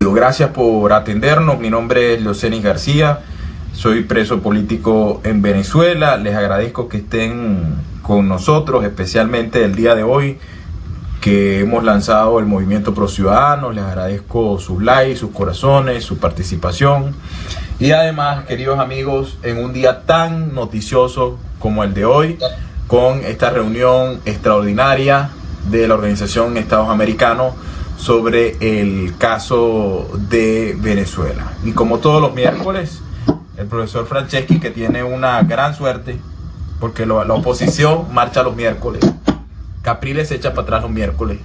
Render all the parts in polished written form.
Gracias por atendernos. Mi nombre es Leocenis García, soy preso político en Venezuela. Les agradezco que estén con nosotros, especialmente el día de hoy que hemos lanzado el Movimiento Pro Ciudadanos. Les agradezco sus likes, sus corazones, su participación. Y además, queridos amigos, en un día tan noticioso como el de hoy, con esta reunión extraordinaria de la Organización Estados Americanos sobre el caso de Venezuela. Y como todos los miércoles, el profesor Franceschi, que tiene una gran suerte, porque la oposición marcha los miércoles, Capriles se echa para atrás los miércoles,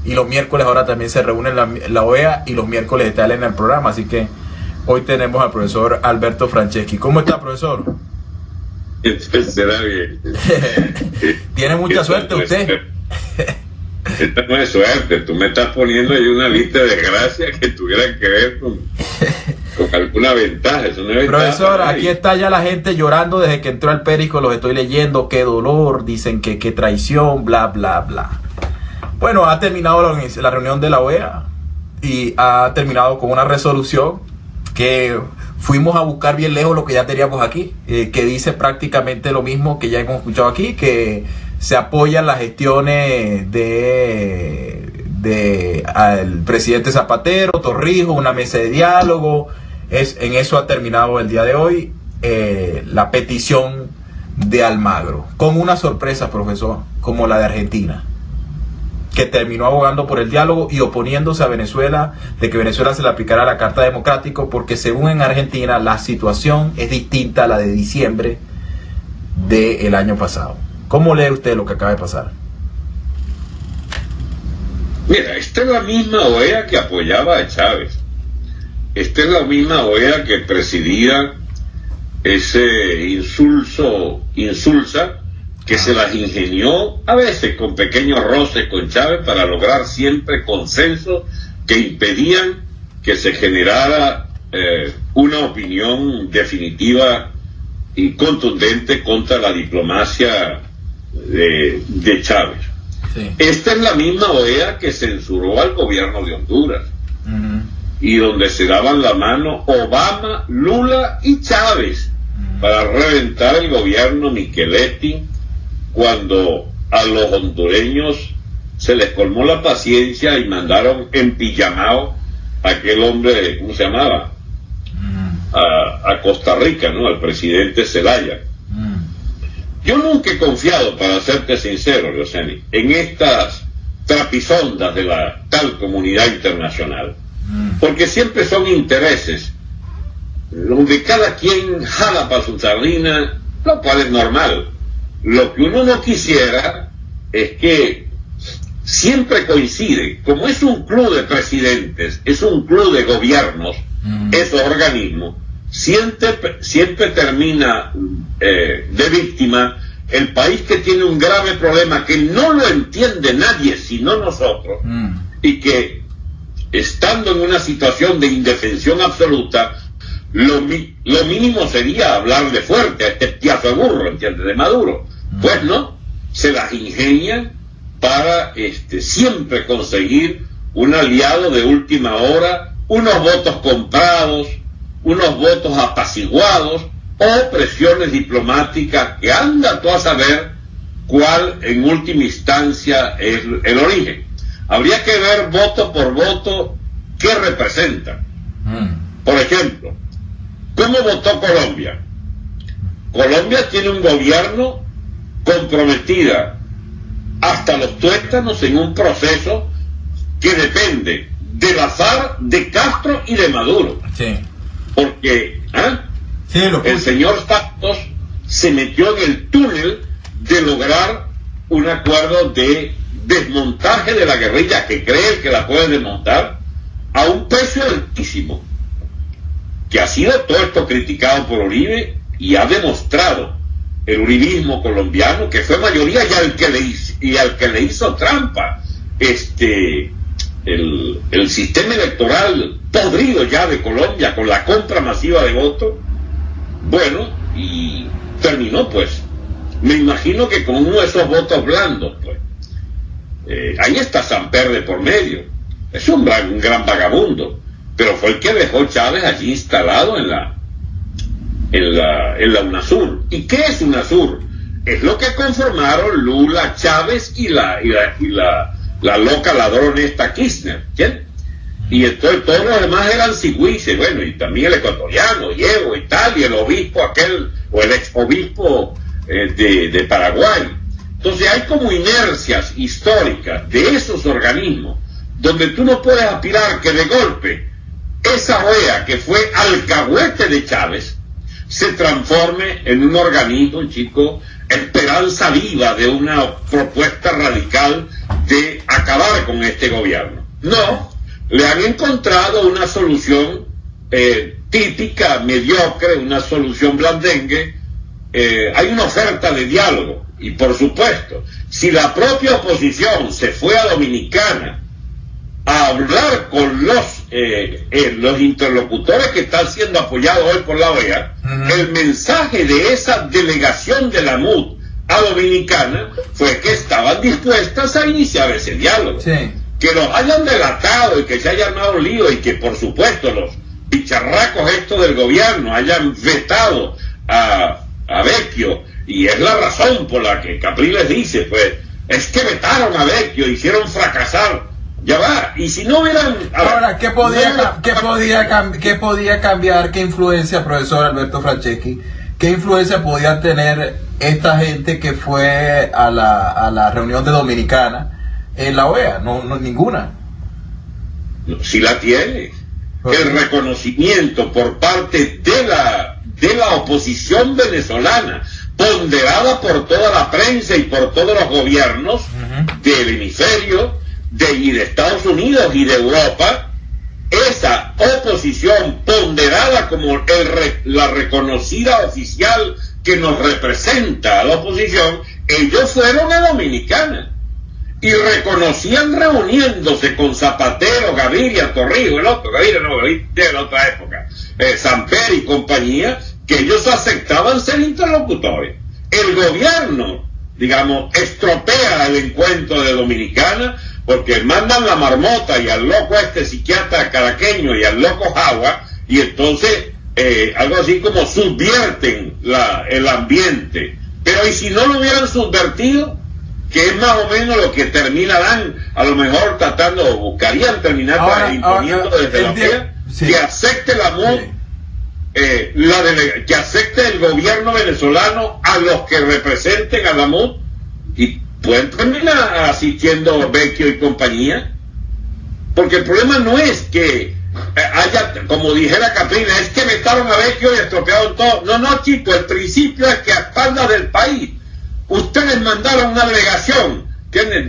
y los miércoles ahora también se reúne la OEA, y los miércoles está él en el programa. Así que hoy tenemos al profesor Alberto Franceschi. ¿Cómo está, profesor? Será bien. Tiene mucha suerte usted. Esta no es suerte, tú me estás poniendo ahí una lista de desgracias que tuvieran que ver con alguna ventaja. Eso no es ventaja. Profesor, aquí está ya la gente llorando desde que entró al Perico, los estoy leyendo, qué dolor, dicen que qué traición, bla, bla, bla. Bueno, ha terminado la reunión de la OEA y ha terminado con una resolución que fuimos a buscar bien lejos lo que ya teníamos aquí, que dice prácticamente lo mismo que ya hemos escuchado aquí, que se apoyan las gestiones al presidente Zapatero, Torrijos, una mesa de diálogo. En eso ha terminado el día de hoy la petición de Almagro, con una sorpresa, profesor, como la de Argentina, que terminó abogando por el diálogo y oponiéndose a Venezuela, de que Venezuela se le aplicara la Carta Democrática, porque según en Argentina la situación es distinta a la de diciembre del año pasado. ¿Cómo lee usted lo que acaba de pasar? Mira, esta es la misma OEA que apoyaba a Chávez. Esta es la misma OEA que presidía ese insulsa, que se las ingenió a veces con pequeños roces con Chávez para lograr siempre consensos que impedían que se generara una opinión definitiva y contundente contra la diplomacia de Chávez. Sí. Esta es la misma OEA que censuró al gobierno de Honduras, y donde se daban la mano Obama, Lula y Chávez para reventar el gobierno Micheletti, cuando a los hondureños se les colmó la paciencia y mandaron en pijamao a aquel hombre, ¿cómo se llamaba? A Costa Rica, ¿no? Al presidente Zelaya. Yo nunca he confiado, para serte sincero, Leocenis, en estas trapisondas de la tal comunidad internacional, porque siempre son intereses donde cada quien jala para su sardina, lo cual es normal. Lo que uno no quisiera es que siempre coincide, como es un club de presidentes, es un club de gobiernos, esos organismos, siempre termina de víctima el país que tiene un grave problema que no lo entiende nadie sino nosotros, y que estando en una situación de indefensión absoluta, lo mínimo sería hablarle fuerte a este piazo de burro, ¿entiendes? De Maduro. Pues no, se las ingenian para siempre conseguir un aliado de última hora, unos votos comprados, unos votos apaciguados, o presiones diplomáticas que anda tú a saber cuál en última instancia es el origen. Habría que ver voto por voto qué representa. Por ejemplo, ¿cómo votó Colombia? Colombia tiene un gobierno comprometida hasta los tuétanos en un proceso que depende del azar de Castro y de Maduro. Sí. Porque sí, el señor Santos se metió en el túnel de lograr un acuerdo de desmontaje de la guerrilla, que cree que la puede desmontar a un precio altísimo, que ha sido todo esto criticado por Uribe, y ha demostrado el uribismo colombiano que fue mayoría y al que le hizo trampa el sistema electoral podrido ya de Colombia con la compra masiva de votos. Bueno, y terminó pues, me imagino que con uno de esos votos blandos, pues. Ahí está Samper de por medio, es un gran vagabundo, pero fue el que dejó Chávez allí instalado en la UNASUR. ¿Y qué es UNASUR? Es lo que conformaron Lula, Chávez y la loca ladrona esta Kirchner, ¿entiendes? Y entonces todos los demás eran sigüices, bueno, y también el ecuatoriano, Diego y tal, y el obispo aquel, o el ex obispo de Paraguay. Entonces hay como inercias históricas de esos organismos, donde tú no puedes aspirar que de golpe esa OEA, que fue alcahuete de Chávez, se transforme en un organismo, chico, esperanza viva de una propuesta radical de acabar con este gobierno. No, le han encontrado una solución típica, mediocre, una solución blandengue. Hay una oferta de diálogo, y por supuesto, si la propia oposición se fue a Dominicana a hablar con los interlocutores que están siendo apoyados hoy por la OEA, el mensaje de esa delegación de la MUD a Dominicana fue que estaban dispuestas a iniciar ese diálogo. Sí. Que los hayan delatado y que se haya armado un lío, y que por supuesto los bicharracos estos del gobierno hayan vetado a Vecchio, y es la razón por la que Capriles dice, pues, es que vetaron a Vecchio, hicieron fracasar. Ya va, y si no hubieran... Ahora, ¿qué podía cambiar? ¿Qué influencia, profesor Alberto Franceschi? ¿Qué influencia podía tener esta gente que fue a la reunión de Dominicana en la OEA? No, ninguna. Sí la tiene. El reconocimiento por parte de la oposición venezolana, ponderada por toda la prensa y por todos los gobiernos del hemisferio, y de Estados Unidos y de Europa, esa oposición ponderada como la reconocida oficial que nos representa a la oposición, ellos fueron a Dominicana y reconocían reuniéndose con Zapatero, Gaviria, Torrijos, el otro, Gaviria no, de la otra época, Samper y compañía, que ellos aceptaban ser interlocutores. El gobierno, digamos, estropea el encuentro de Dominicana, porque mandan la marmota y al loco este psiquiatra caraqueño y al loco Jagua, y entonces algo así como subvierten el ambiente. Pero ¿y si no lo hubieran subvertido? Que es más o menos lo que terminarán, a lo mejor tratando, buscarían terminar imponiendo desde la OEA, sí, que acepte la MUD, sí, que acepte el gobierno venezolano a los que representen a la MUD, y pueden terminar asistiendo Vecchio y compañía, porque el problema no es que haya, como dijera Capriles, es que vetaron a Vecchio y estropearon todo. No, chicos, el principio es que a espaldas del país ustedes mandaron una delegación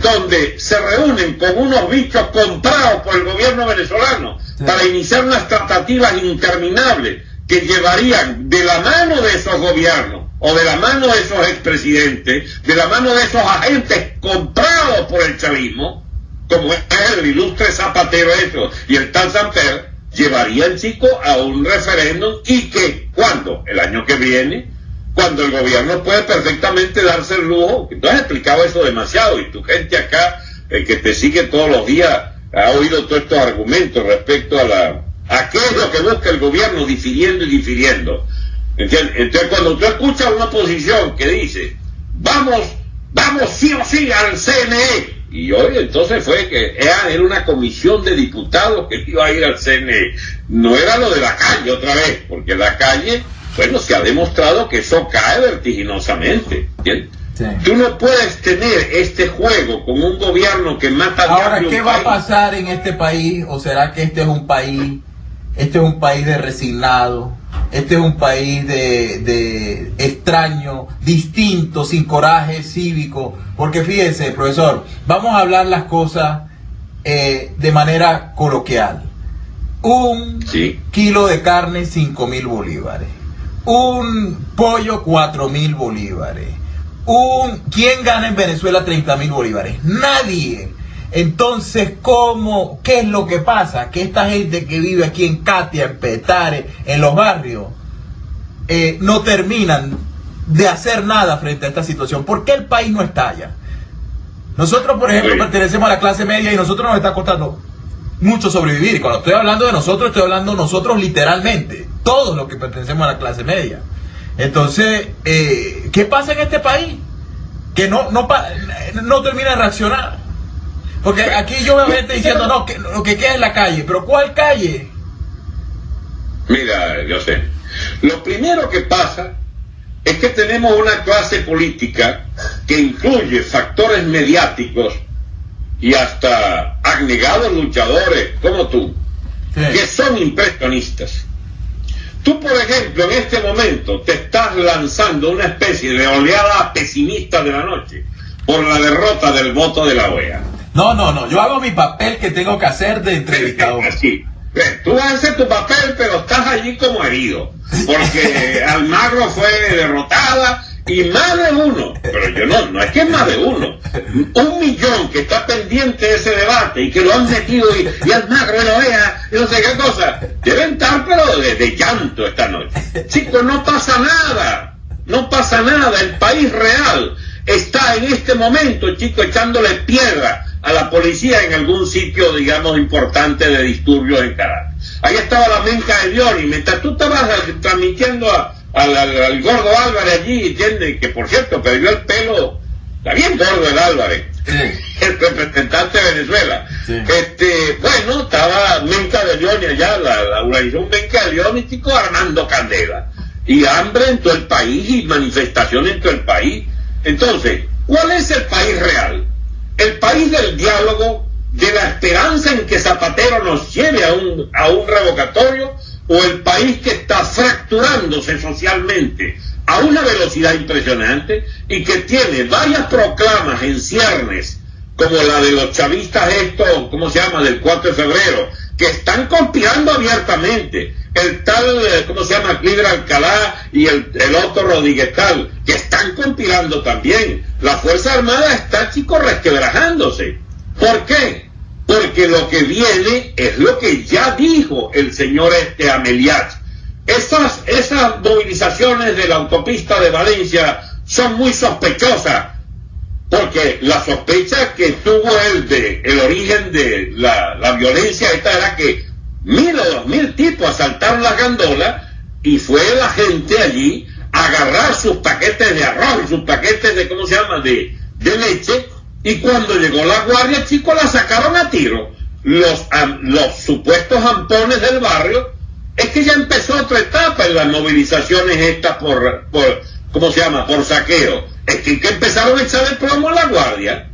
donde se reúnen con unos bichos comprados por el gobierno venezolano, sí, para iniciar unas tratativas interminables que llevarían de la mano de esos gobiernos, o de la mano de esos expresidentes, de la mano de esos agentes comprados por el chavismo, como es el ilustre Zapatero eso, y el tal Samper, llevarían, chicos, a un referéndum, y que, ¿cuándo? El año que viene, cuando el gobierno puede perfectamente darse el lujo. Tú has explicado eso demasiado, y tu gente acá, que te sigue todos los días, ha oído todos estos argumentos respecto a qué es lo que busca el gobierno difiriendo y difiriendo. ¿Entiendes? Entonces, cuando tú escuchas una oposición que dice, vamos sí o sí al CNE, y hoy entonces fue que era una comisión de diputados que iba a ir al CNE, no era lo de la calle otra vez, porque la calle, bueno, se ha demostrado que eso cae vertiginosamente, ¿entiendes? Sí. Tú no puedes tener este juego con un gobierno que mata a Ahora, ¿qué va a pasar en este país? ¿O será que este es un país de resignado? Este es un país de extraño, distinto, sin coraje cívico. Porque fíjese, profesor, vamos a hablar las cosas de manera coloquial. Un kilo de carne, 5.000 bolívares. Un pollo, 4.000 bolívares. ¿Quién gana en Venezuela 30.000 bolívares? Nadie. Entonces, ¿qué es lo que pasa? Que esta gente que vive aquí en Catia, en Petare, en los barrios, no terminan de hacer nada frente a esta situación. ¿Por qué el país no estalla? Nosotros, por ejemplo, pertenecemos a la clase media y nosotros nos está costando mucho sobrevivir. Y cuando estoy hablando de nosotros, estoy hablando nosotros literalmente, todos los que pertenecemos a la clase media. Entonces, ¿qué pasa en este país? Que no termina de reaccionar. Porque aquí yo veo gente diciendo, no, que lo que queda es la calle. ¿Pero cuál calle? Mira, yo sé. Lo primero que pasa es que tenemos una clase política que incluye factores mediáticos y hasta abnegados luchadores como tú, sí, que son impresionistas. Tú, por ejemplo, en este momento te estás lanzando una especie de oleada pesimista de la noche por la derrota del voto de la OEA. No, yo hago mi papel que tengo que hacer de entrevistador. Sí. Tú haces tu papel, pero estás allí como herido, porque Almagro fue derrotada y más de uno, pero yo no es que es más de uno, 1 millón que está pendiente de ese debate y que lo han metido y Almagro lo vea y no sé qué cosa, deben estar pero de llanto esta noche. Chicos, no pasa nada, el país real está en este momento, chicos, echándole piedra a la policía en algún sitio, digamos, importante de disturbios en Caracas. Ahí estaba la menca de Diony, mientras tú estabas transmitiendo al gordo Álvarez allí, ¿entiendes? Que por cierto perdió el pelo, está bien gordo el Álvarez, sí, el representante de Venezuela. Sí. Bueno, estaba menca de Diony allá, la organización menca de Diony, chicos, armando candela. Y hambre en todo el país y manifestaciones en todo el país. Entonces, ¿cuál es el país real? El país del diálogo, de la esperanza en que Zapatero nos lleve a un revocatorio, o el país que está fracturándose socialmente a una velocidad impresionante y que tiene varias proclamas en ciernes, como la de los chavistas estos, ¿cómo se llama?, del 4 de febrero, que están conspirando abiertamente, el tal, ¿cómo se llama?, Cliver Alcalá y el otro Rodríguez Tal, que están conspirando también. La Fuerza Armada está, chicos, resquebrajándose. ¿Por qué? Porque lo que viene es lo que ya dijo el señor Ameliat. Esas movilizaciones de la autopista de Valencia son muy sospechosas, porque la sospecha que tuvo el origen de la violencia esta era que 1.000 o 2.000 tipos asaltaron la gandola y fue la gente allí a agarrar sus paquetes de arroz y sus paquetes de, ¿cómo se llama?, de leche, y cuando llegó la guardia, chicos, la sacaron a tiro. Los supuestos ampones del barrio. Es que ya empezó otra etapa en las movilizaciones estas por ¿cómo se llama?, por saqueo. Es que empezaron a echar el plomo a la guardia.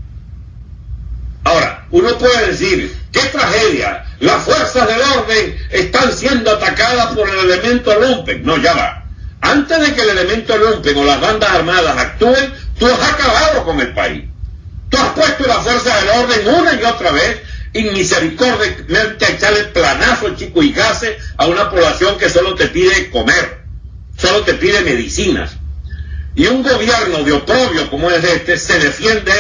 Ahora, uno puede decir, ¡qué tragedia! Las fuerzas del orden están siendo atacadas por el elemento lumpen. No, ya va. Antes de que el elemento lumpen o las bandas armadas actúen, tú has acabado con el país. Tú has puesto la fuerza del orden una y otra vez y misericordiamente a echarle planazo, chico, y gases a una población que solo te pide comer, solo te pide medicinas. Y un gobierno de oprobio como es este se defiende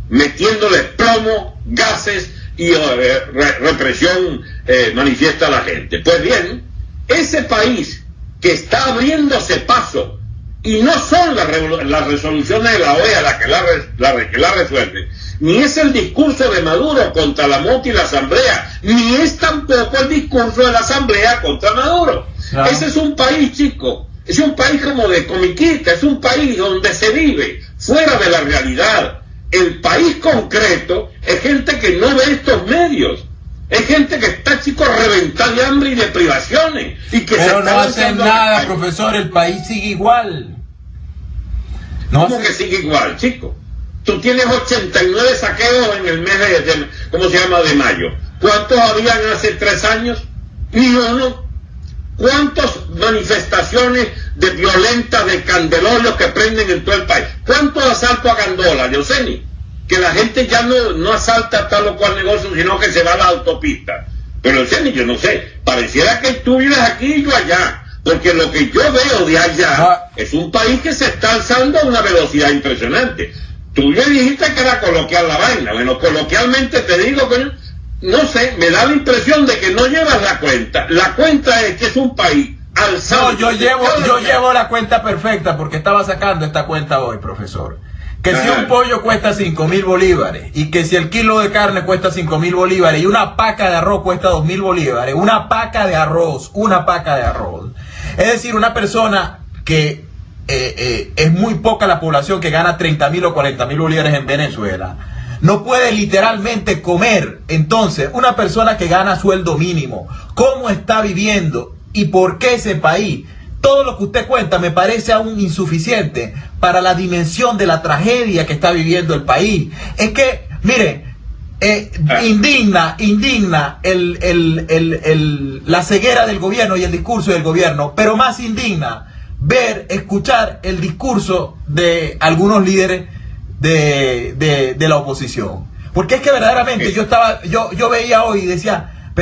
metiéndole plomo, gases y represión manifiesta a la gente. Pues bien, ese país que está abriéndose paso, y no son las resoluciones de la OEA la que la resuelve, ni es el discurso de Maduro contra la MOT y la Asamblea, ni es tampoco el discurso de la Asamblea contra Maduro. No. Ese es un país, chico, es un país como de comiquita, es un país donde se vive fuera de la realidad. El país concreto es gente que no ve estos medios. Es gente que está, chicos, reventada de hambre y de privaciones. Y que pero no hacen nada, profesor, el país sigue igual. No. ¿Cómo que sigue igual, chico? Tú tienes 89 saqueos en el mes de ¿cómo se llama?, de mayo. ¿Cuántos habían hace 3 años? Ni uno. ¿Cuántas manifestaciones de violentas de candelorios que prenden en todo el país? ¿Cuántos asaltos a gandola, Yoseni? Que la gente ya no asalta tal o cual negocio, sino que se va a la autopista. Pero Yoseni, yo no sé, pareciera que tú vives aquí y yo allá, porque lo que yo veo de allá es un país que se está alzando a una velocidad impresionante. Tú ya dijiste que era coloquial la vaina. Bueno, coloquialmente te digo, coño, no sé, me da la impresión de que no llevas la cuenta. La cuenta es que es un país alzado. No, yo llevo la cuenta perfecta porque estaba sacando esta cuenta hoy, profesor. Que si un pollo cuesta 5.000 bolívares, y que si el kilo de carne cuesta 5.000 bolívares, y una paca de arroz cuesta 2.000 bolívares, una paca de arroz. Es decir, una persona que es muy poca la población que gana 30.000 o 40.000 bolívares en Venezuela, no puede literalmente comer. Entonces, una persona que gana sueldo mínimo, ¿cómo está viviendo? ¿Y por qué ese país? Todo lo que usted cuenta me parece aún insuficiente para la dimensión de la tragedia que está viviendo el país. Es que, mire, indigna la ceguera del gobierno y el discurso del gobierno, pero más indigna escuchar el discurso de algunos líderes de la oposición. Porque es que verdaderamente yo veía hoy y decía,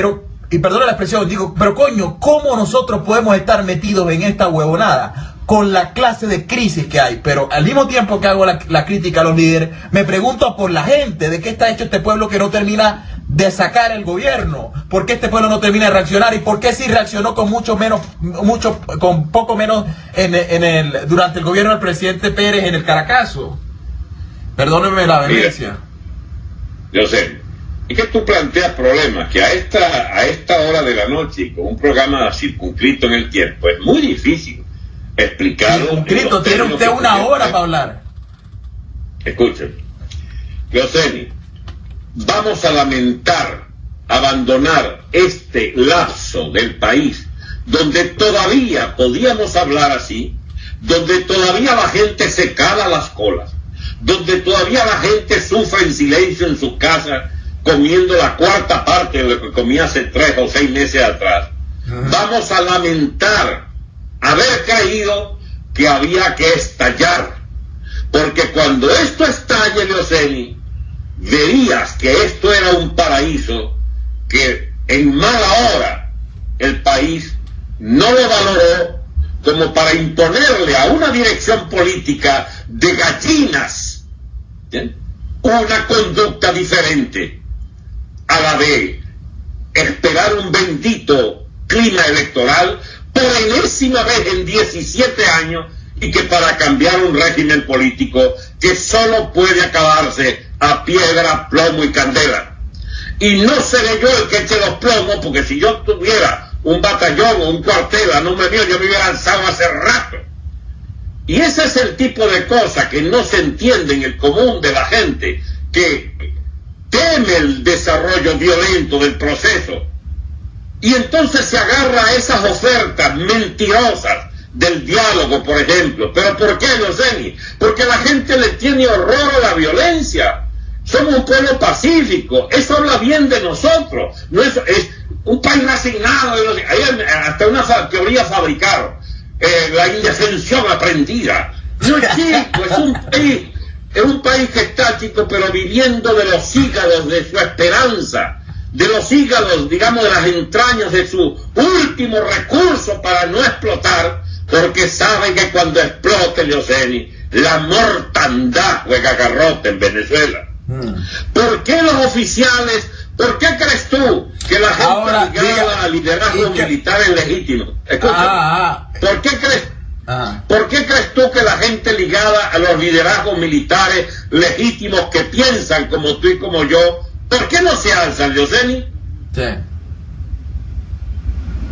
y perdona la expresión, digo, pero coño, ¿cómo nosotros podemos estar metidos en esta huevonada con la clase de crisis que hay? Pero al mismo tiempo que hago la crítica a los líderes, me pregunto por la gente, ¿de qué está hecho este pueblo que no termina de sacar el gobierno? ¿Por qué este pueblo no termina de reaccionar? ¿Y por qué sí reaccionó con con poco menos durante el gobierno del presidente Pérez en el Caracazo? Perdónenme la vehemencia. Yo sé. Es que tú planteas problemas que a esta hora de la noche y con un programa circunscrito en el tiempo es muy difícil explicarlo. Circunscrito, tiene usted una hora para hablar. Escuchen, Yoseni, vamos a lamentar abandonar este lapso del país donde todavía podíamos hablar así, donde todavía la gente se cala las colas, donde todavía la gente sufre en silencio en sus casas, comiendo la cuarta parte de lo que comía hace 3 o 6 meses atrás. Vamos a lamentar haber creído que había que estallar, porque cuando esto estalle, Leoceni, verías que esto era un paraíso que en mala hora el país no lo valoró como para imponerle a una dirección política de gallinas, ¿bien?, una conducta diferente a la de esperar un bendito clima electoral por enésima vez en 17 años, y que para cambiar un régimen político que solo puede acabarse a piedra, plomo y candela. Y no seré yo el que eche los plomos, porque si yo tuviera un batallón o un cuartel a nombre mío, yo me hubiera lanzado hace rato. Y ese es el tipo de cosas que no se entiende en el común de la gente, que teme el desarrollo violento del proceso, y entonces se agarra a esas ofertas mentirosas del diálogo, por ejemplo. ¿Pero por qué, Yoseni? Porque la gente le tiene horror a la violencia. Somos un pueblo pacífico, eso habla bien de nosotros. No es un país resignado, hay hasta una teoría fabricaron, la indefensión aprendida. No, chico, es un país que está, chico, pero viviendo de los hígados de su esperanza, de los hígados, digamos, de las entrañas de su último recurso para no explotar, porque saben que cuando explote, Leoceni, la mortandad juega garrote en Venezuela. ¿Por qué los oficiales, por qué crees tú que la gente ligada a liderazgos militares legítimos? Escúchame, ¿por qué crees tú que la gente ligada a los liderazgos militares legítimos que piensan como tú y como yo, por qué no se alzan, Yoseni? Sí.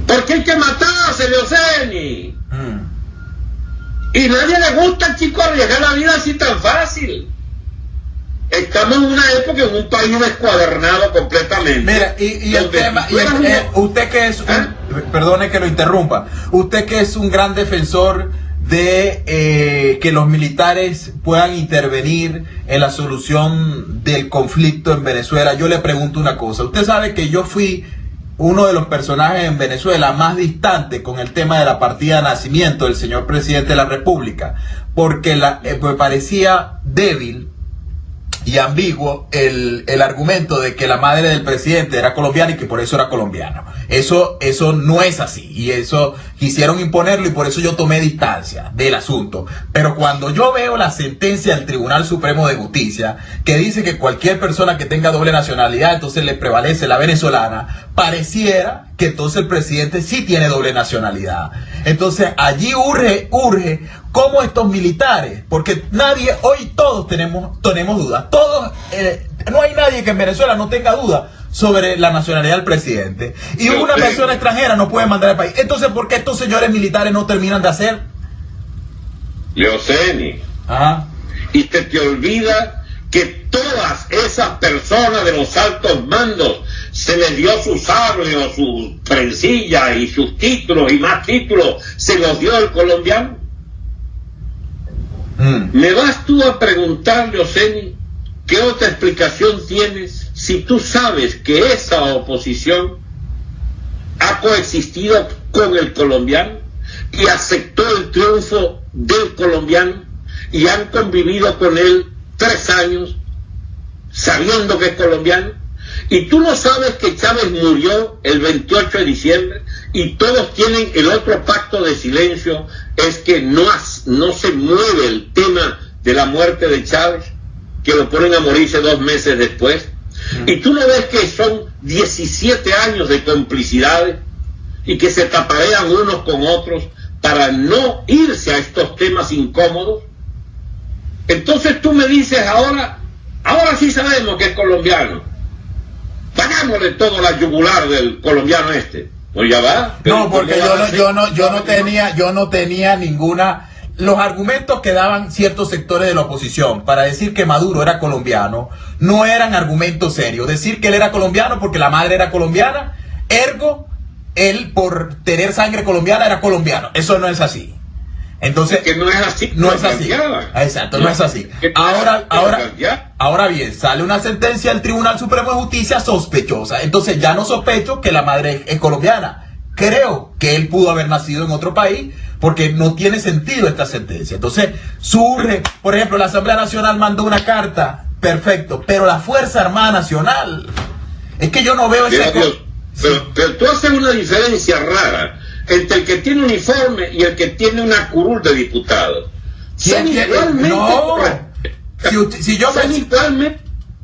Porque hay que matarse, Yoseni. Y nadie le gusta, chico, arriesgar la vida así tan fácil. Estamos en una época, en un país descuadernado completamente. Mira, y el tema, usted que es perdone que lo interrumpa, usted que es un gran defensor de que los militares puedan intervenir en la solución del conflicto en Venezuela, yo le pregunto una cosa. Usted sabe que yo fui uno de los personajes en Venezuela más distante con el tema de la partida de nacimiento del señor presidente de la República, porque me parecía débil y ambiguo el argumento de que la madre del presidente era colombiana y que por eso era colombiano. Eso no es así, y eso quisieron imponerlo, y por eso yo tomé distancia del asunto. Pero cuando yo veo la sentencia del Tribunal Supremo de Justicia, que dice que cualquier persona que tenga doble nacionalidad, entonces le prevalece la venezolana, pareciera que entonces el presidente sí tiene doble nacionalidad. Entonces allí urge cómo estos militares, porque nadie, hoy todos tenemos dudas, todos, no hay nadie que en Venezuela no tenga dudas sobre la nacionalidad del presidente. Y una persona extranjera no puede mandar al país. Entonces, ¿por qué estos señores militares no terminan de hacer? Leoceni. Ajá. Y te olvida que todas esas personas de los altos mandos se les dio su sable o su trencilla y sus títulos y más títulos se los dio el colombiano. ¿Me vas tú a preguntar, Leoceni, qué otra explicación tienes si tú sabes que esa oposición ha coexistido con el colombiano y aceptó el triunfo del colombiano y han convivido con él 3 años sabiendo que es colombiano? Y tú no sabes que Chávez murió el 28 de diciembre y todos tienen el otro pacto de silencio, es que no se mueve el tema de la muerte de Chávez, que lo ponen a morirse 2 meses después. Y tú no ves que son 17 años de complicidades y que se taparean unos con otros para no irse a estos temas incómodos. Entonces tú me dices ahora sí sabemos que es colombiano, pagámosle todo la yugular del colombiano este. Pues ya va. No, porque yo no tenía ninguna. Los argumentos que daban ciertos sectores de la oposición para decir que Maduro era colombiano no eran argumentos serios. Decir que él era colombiano porque la madre era colombiana, ergo, él por tener sangre colombiana era colombiano. Eso no es así. Entonces, que no es así. No es así. Exacto, no es así. Ahora bien, sale una sentencia del Tribunal Supremo de Justicia sospechosa. Entonces ya no sospecho que la madre es colombiana. Creo que él pudo haber nacido en otro país porque no tiene sentido esta sentencia. Entonces surge, por ejemplo, la Asamblea Nacional mandó una carta, perfecto, pero la Fuerza Armada Nacional, es que yo no veo ese... Pero tú haces una diferencia rara entre el que tiene uniforme y el que tiene una curul de diputado.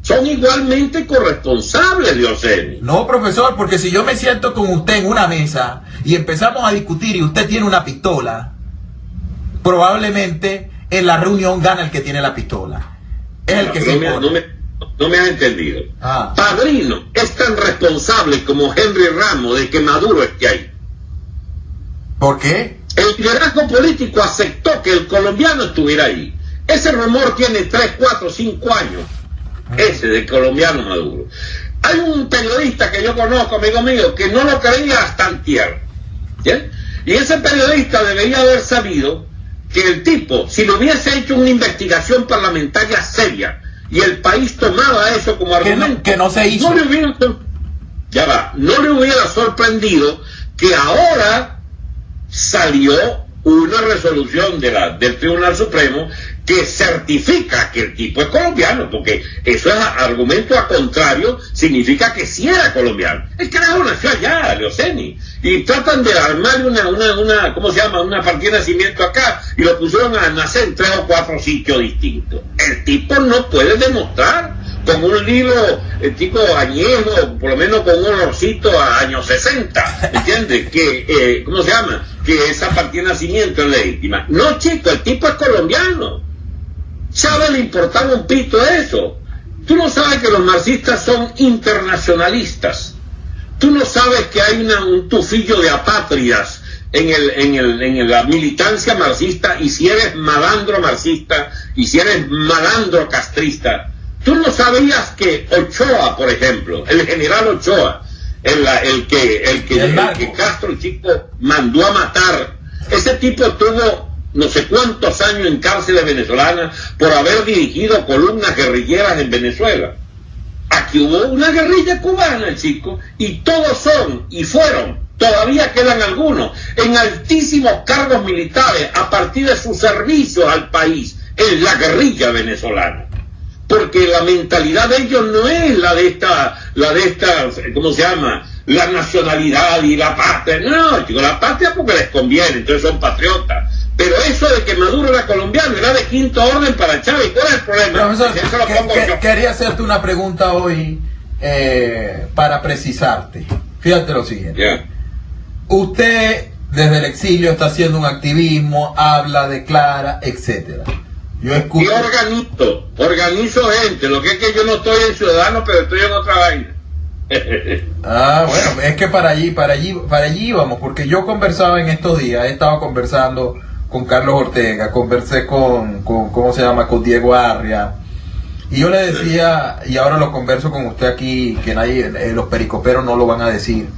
Son igualmente corresponsables, Leoceni. No, profesor, porque si yo me siento con usted en una mesa y empezamos a discutir y usted tiene una pistola, probablemente en la reunión gana el que tiene la pistola. Es el que se impone. No me has entendido. Padrino es tan responsable como Henry Ramos de que Maduro esté ahí. ¿Por qué? El liderazgo político aceptó que el colombiano estuviera ahí. Ese rumor tiene 3, 4, 5 años. Ese del colombiano Maduro. Hay un periodista que yo conozco, amigo mío, que no lo creía hasta antier. ¿Bien? Y ese periodista debería haber sabido que el tipo, si le hubiese hecho una investigación parlamentaria seria y el país tomaba eso como argumento, que no se hizo. No le hubiera sorprendido que ahora salió una resolución del Tribunal Supremo que certifica que el tipo es colombiano, porque eso es argumento a contrario, significa que sí era colombiano. El carajo nació allá, Leoceni, y tratan de armar una ¿cómo se llama? Una partida de nacimiento acá, y lo pusieron a nacer en 3 o 4 sitios distintos. El tipo no puede demostrar con un libro tipo añejo, por lo menos con un olorcito a años 60, ¿entiendes? Que, ¿cómo se llama? Que esa partida de nacimiento es legítima. No, chico, el tipo es colombiano. Chávez le importaba un pito eso. Tú no sabes que los marxistas son internacionalistas. Tú no sabes que hay un tufillo de apátridas en la militancia marxista, y si eres malandro marxista y si eres malandro castrista. Tú no sabías que Ochoa, por ejemplo, el general Ochoa, el que Castro el chico mandó a matar, ese tipo tuvo no sé cuántos años en cárceles venezolanas por haber dirigido columnas guerrilleras en Venezuela. Aquí hubo una guerrilla cubana, chico, y todos son y fueron, todavía quedan algunos, en altísimos cargos militares a partir de su servicio al país en la guerrilla venezolana. Porque la mentalidad de ellos no es la de esta, ¿cómo se llama? La nacionalidad y la patria. No, chicos, la patria porque les conviene, entonces son patriotas. Pero eso de que Maduro era colombiano era de quinto orden para Chávez. ¿Cuál es el problema? Profesor, quería hacerte una pregunta hoy para precisarte. fíjate lo siguiente. Yeah. Usted desde el exilio está haciendo un activismo, habla, declara, etcétera. Yo escucho. Y organizo gente. Lo que es que yo no estoy en Ciudadano, pero estoy en otra vaina. Bueno, es que para allí vamos, porque yo conversaba en estos días, he estado conversando con Carlos Ortega, conversé con ¿cómo se llama? Con Diego Arria, y yo le decía, y ahora lo converso con usted aquí, que nadie, los pericoperos no lo van a decir.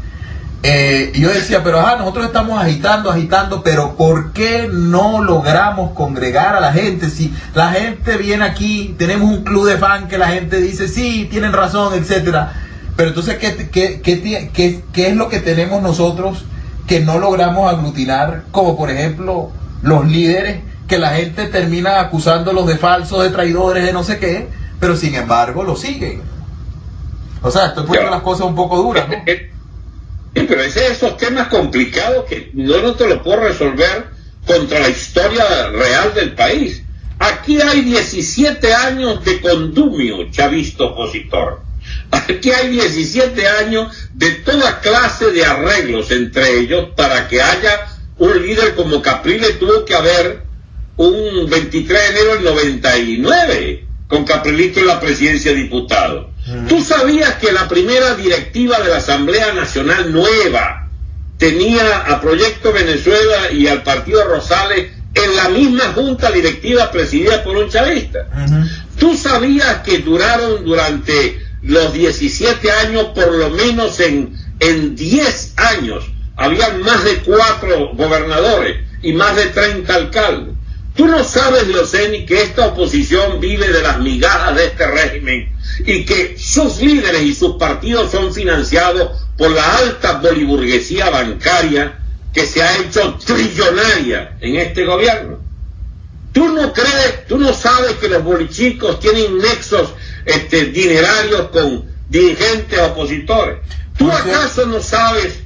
Y yo decía, pero nosotros estamos agitando, pero ¿por qué no logramos congregar a la gente? Si la gente viene aquí, tenemos un club de fan que la gente dice, sí, tienen razón, etcétera. Pero entonces, ¿qué es lo que tenemos nosotros que no logramos aglutinar? Como por ejemplo, los líderes, que la gente termina acusándolos de falsos, de traidores, de no sé qué, pero sin embargo lo siguen. O sea, estoy poniendo las cosas un poco duras, ¿no? Sí, pero es esos temas complicados que no te lo puedo resolver contra la historia real del país. Aquí hay 17 años de condumio chavista opositor. Aquí hay 17 años de toda clase de arreglos entre ellos para que haya un líder como Capriles. Tuvo que haber un 23 de enero del 99 con Caprilito en la presidencia de diputados. ¿Tú sabías que la primera directiva de la Asamblea Nacional nueva tenía a Proyecto Venezuela y al Partido Rosales en la misma junta directiva presidida por un chavista? ¿Tú sabías que duraron durante los 17 años, por lo menos en 10 años, habían más de 4 gobernadores y más de 30 alcaldes? Tú no sabes, Leoceni, que esta oposición vive de las migajas de este régimen y que sus líderes y sus partidos son financiados por la alta boliburguesía bancaria que se ha hecho trillonaria en este gobierno. ¿Tú no crees, tú no sabes que los bolichicos tienen nexos dinerarios con dirigentes opositores? ¿Tú acaso no sabes,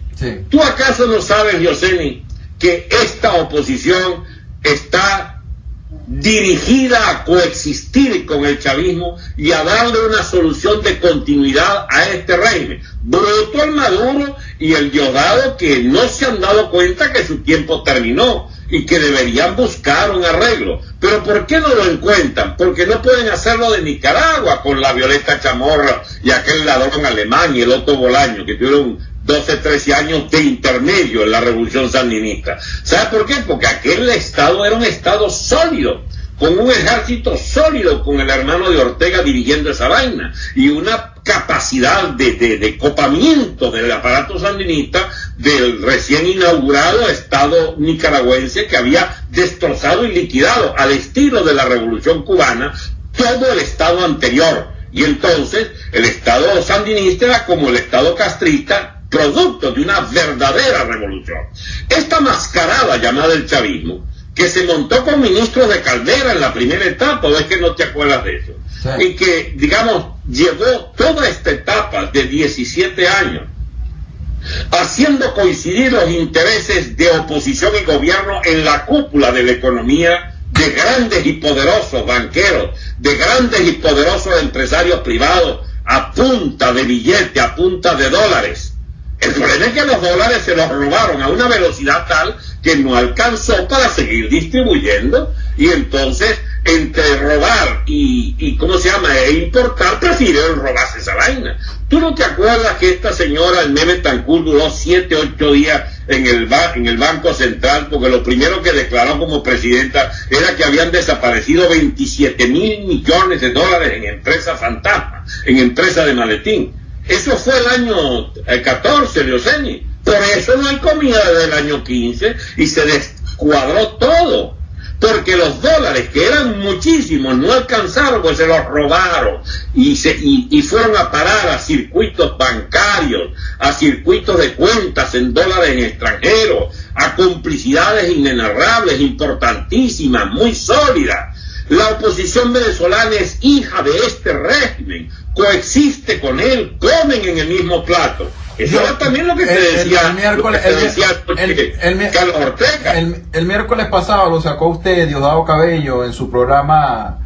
Leoceni, que esta oposición está dirigida a coexistir con el chavismo y a darle una solución de continuidad a este régimen? Bruto el Maduro y el Diosdado, que no se han dado cuenta que su tiempo terminó y que deberían buscar un arreglo. Pero ¿por qué no lo encuentran? Porque no pueden hacerlo de Nicaragua con la Violeta Chamorro y aquel ladrón alemán y el Otto Bolaño, que tuvieron 12, 13 años de intermedio en la revolución sandinista. ¿Sabe por qué? Porque aquel estado era un estado sólido, con un ejército sólido, con el hermano de Ortega dirigiendo esa vaina, y una capacidad de copamiento del aparato sandinista del recién inaugurado estado nicaragüense, que había destrozado y liquidado, al estilo de la revolución cubana, todo el estado anterior. Y entonces el estado sandinista era como el estado castrista, producto de una verdadera revolución. Esta mascarada llamada el chavismo, que se montó con ministros de Caldera en la primera etapa, ¿o es que no te acuerdas de eso? Sí. Y que, digamos, llevó toda esta etapa de 17 años haciendo coincidir los intereses de oposición y gobierno en la cúpula de la economía, de grandes y poderosos banqueros, de grandes y poderosos empresarios privados, a punta de billete, a punta de dólares. El problema es que los dólares se los robaron a una velocidad tal que no alcanzó para seguir distribuyendo, y entonces entre robar y ¿cómo se llama? E importar, prefirieron robarse esa vaina. ¿Tú no te acuerdas que esta señora, el Meme Tancur, duró 7, 8 días en el Banco Central, porque lo primero que declaró como presidenta era que habían desaparecido 27,000 millones de dólares en empresas fantasma, en empresas de maletín? Eso fue el año 14, Leoceni. Por eso no hay comida desde el año 15 y se descuadró todo. Porque los dólares, que eran muchísimos, no alcanzaron, pues se los robaron y fueron a parar a circuitos bancarios, a circuitos de cuentas en dólares en extranjeros, a complicidades inenarrables, importantísimas, muy sólidas. La oposición venezolana es hija de este régimen, coexiste con él, comen en el mismo plato. Eso era también lo que te decía Carlos Ortega. El miércoles pasado lo sacó usted, Diosdado Cabello, en su programa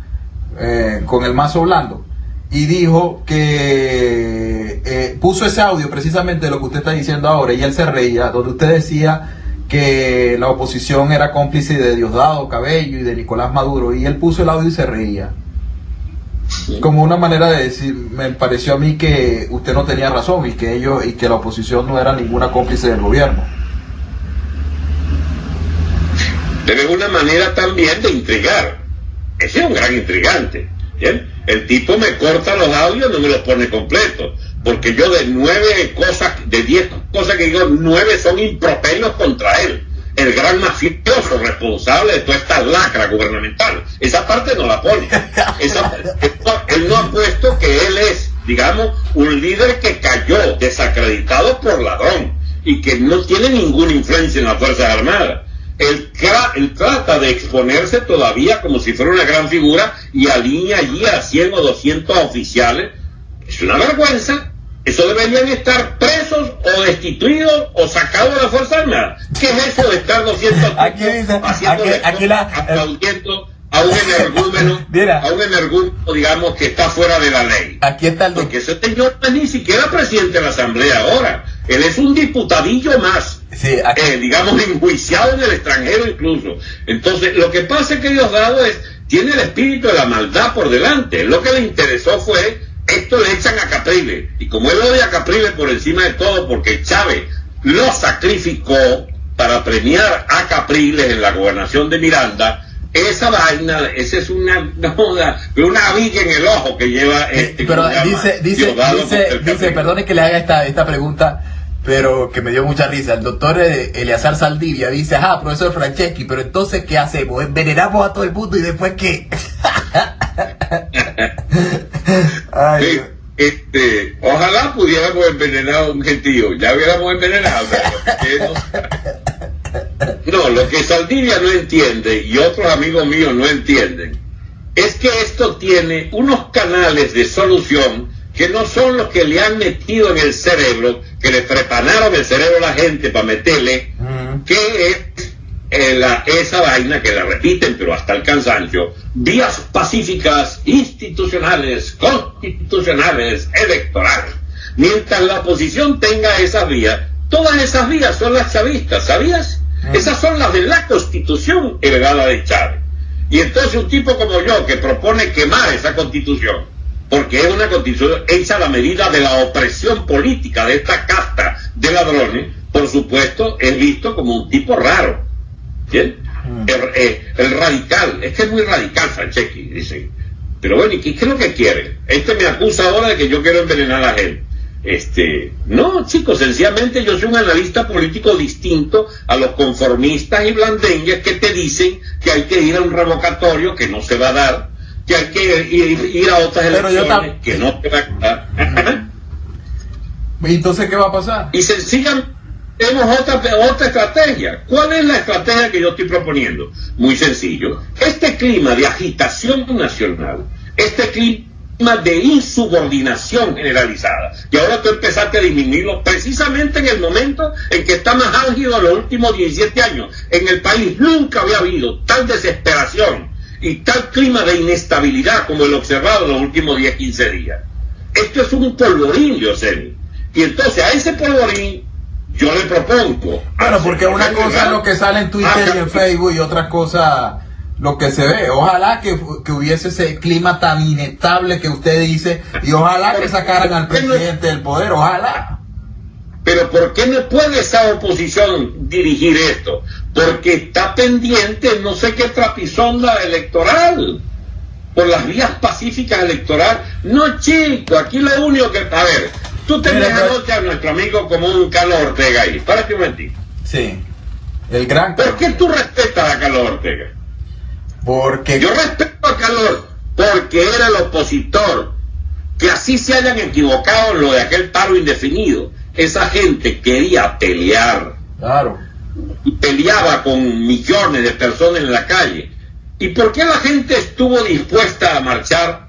con el Mazo Blando. y dijo que puso ese audio precisamente de lo que usted está diciendo ahora, y él se reía, donde usted decía que la oposición era cómplice de Diosdado Cabello y de Nicolás Maduro, y él puso el audio y se reía. Como una manera de decir, me pareció a mí que usted no tenía razón y que la oposición no era ninguna cómplice del gobierno. Pero es una manera también de intrigar. Ese es un gran intrigante. ¿Bien? El tipo me corta los audios, no me los pone completos, porque yo de 9 cosas, de 10 cosas que digo, 9 son improperios contra él, el gran mafioso responsable de toda esta lacra gubernamental. Esa parte no la pone. Él no ha puesto que él es, digamos, un líder que cayó desacreditado por ladrón y que no tiene ninguna influencia en las Fuerzas Armadas. Él trata de exponerse todavía como si fuera una gran figura y alinea allí a 100 o 200 oficiales. Es una vergüenza. Eso deberían estar presos o destituidos o sacados de la Fuerza Armada. ¿Qué es eso de estar 200 aquí dice, aplaudiendo a un energúmeno, digamos, que está fuera de la ley? Aquí está el Porque ese señor no es ni siquiera presidente de la Asamblea ahora. Él es un diputadillo más. Sí, digamos, enjuiciado en el extranjero incluso. Entonces, lo que pasa es que Diosdado tiene el espíritu de la maldad por delante. Lo que le interesó fue, esto le echan a Capriles, y como él odia a Capriles por encima de todo, porque Chávez lo sacrificó para premiar a Capriles en la gobernación de Miranda, esa vaina, esa es una viga en el ojo que lleva pero dice, perdone que le haga esta pregunta, pero que me dio mucha risa. El doctor Eleazar Saldivia dice, profesor Franceschi, pero entonces ¿qué hacemos? ¿Envenenamos a todo el mundo y después qué? Ay, sí, ojalá pudiéramos envenenar a un gentío, ya hubiéramos envenenado. No, lo que Saldivia no entiende y otros amigos míos no entienden es que esto tiene unos canales de solución que no son los que le han metido en el cerebro, que le prepararon el cerebro a la gente para meterle, que es esa vaina que la repiten pero hasta el cansancio: vías pacíficas, institucionales, constitucionales, electorales. Mientras la oposición tenga esas vías, todas esas vías son las chavistas, ¿sabías? Esas son las de la Constitución heredada de Chávez. Y entonces un tipo como yo, que propone quemar esa Constitución, porque es una Constitución hecha a la medida de la opresión política de esta casta de ladrones, por supuesto es visto como un tipo raro. ¿Bien? El radical, es que es muy radical Franceschi, dicen. Pero bueno, ¿y qué es lo que quiere? Me acusa ahora de que yo quiero envenenar a la gente. No, chicos, sencillamente yo soy un analista político distinto a los conformistas y blandengues que te dicen que hay que ir a un revocatorio que no se va a dar, que hay que ir a otras elecciones que no se va a dar. ¿Y entonces qué va a pasar? Y sencillamente tenemos otra estrategia. ¿Cuál es la estrategia que yo estoy proponiendo? Muy sencillo. Este clima de agitación nacional, este clima de insubordinación generalizada, y ahora tú empezaste a disminuirlo precisamente en el momento en que está más álgido en los últimos 17 años. En el país nunca había habido tal desesperación y tal clima de inestabilidad como el observado en los últimos 10-15 días. Esto es un polvorín, Yosemi. Y entonces a ese polvorín yo le propongo... Bueno, porque una cosa es lo que sale en Twitter y en Facebook y otra cosa lo que se ve. Ojalá que hubiese ese clima tan inestable que usted dice, y ojalá que sacaran al presidente del poder, ojalá. Pero ¿por qué no puede esa oposición dirigir esto? Porque está pendiente no sé qué trapisonda electoral, por las vías pacíficas electorales. No, chico, aquí lo único que... A ver, tú tenías anoche a nuestro amigo común Carlos Ortega ahí. Párate un momentito. Sí, el gran... ¿Por qué tú respetas a Carlos Ortega? Porque... Yo respeto a Carlos porque era el opositor. Que así se hayan equivocado en lo de aquel paro indefinido. Esa gente quería pelear. Claro. Y peleaba con millones de personas en la calle. ¿Y por qué la gente estuvo dispuesta a marchar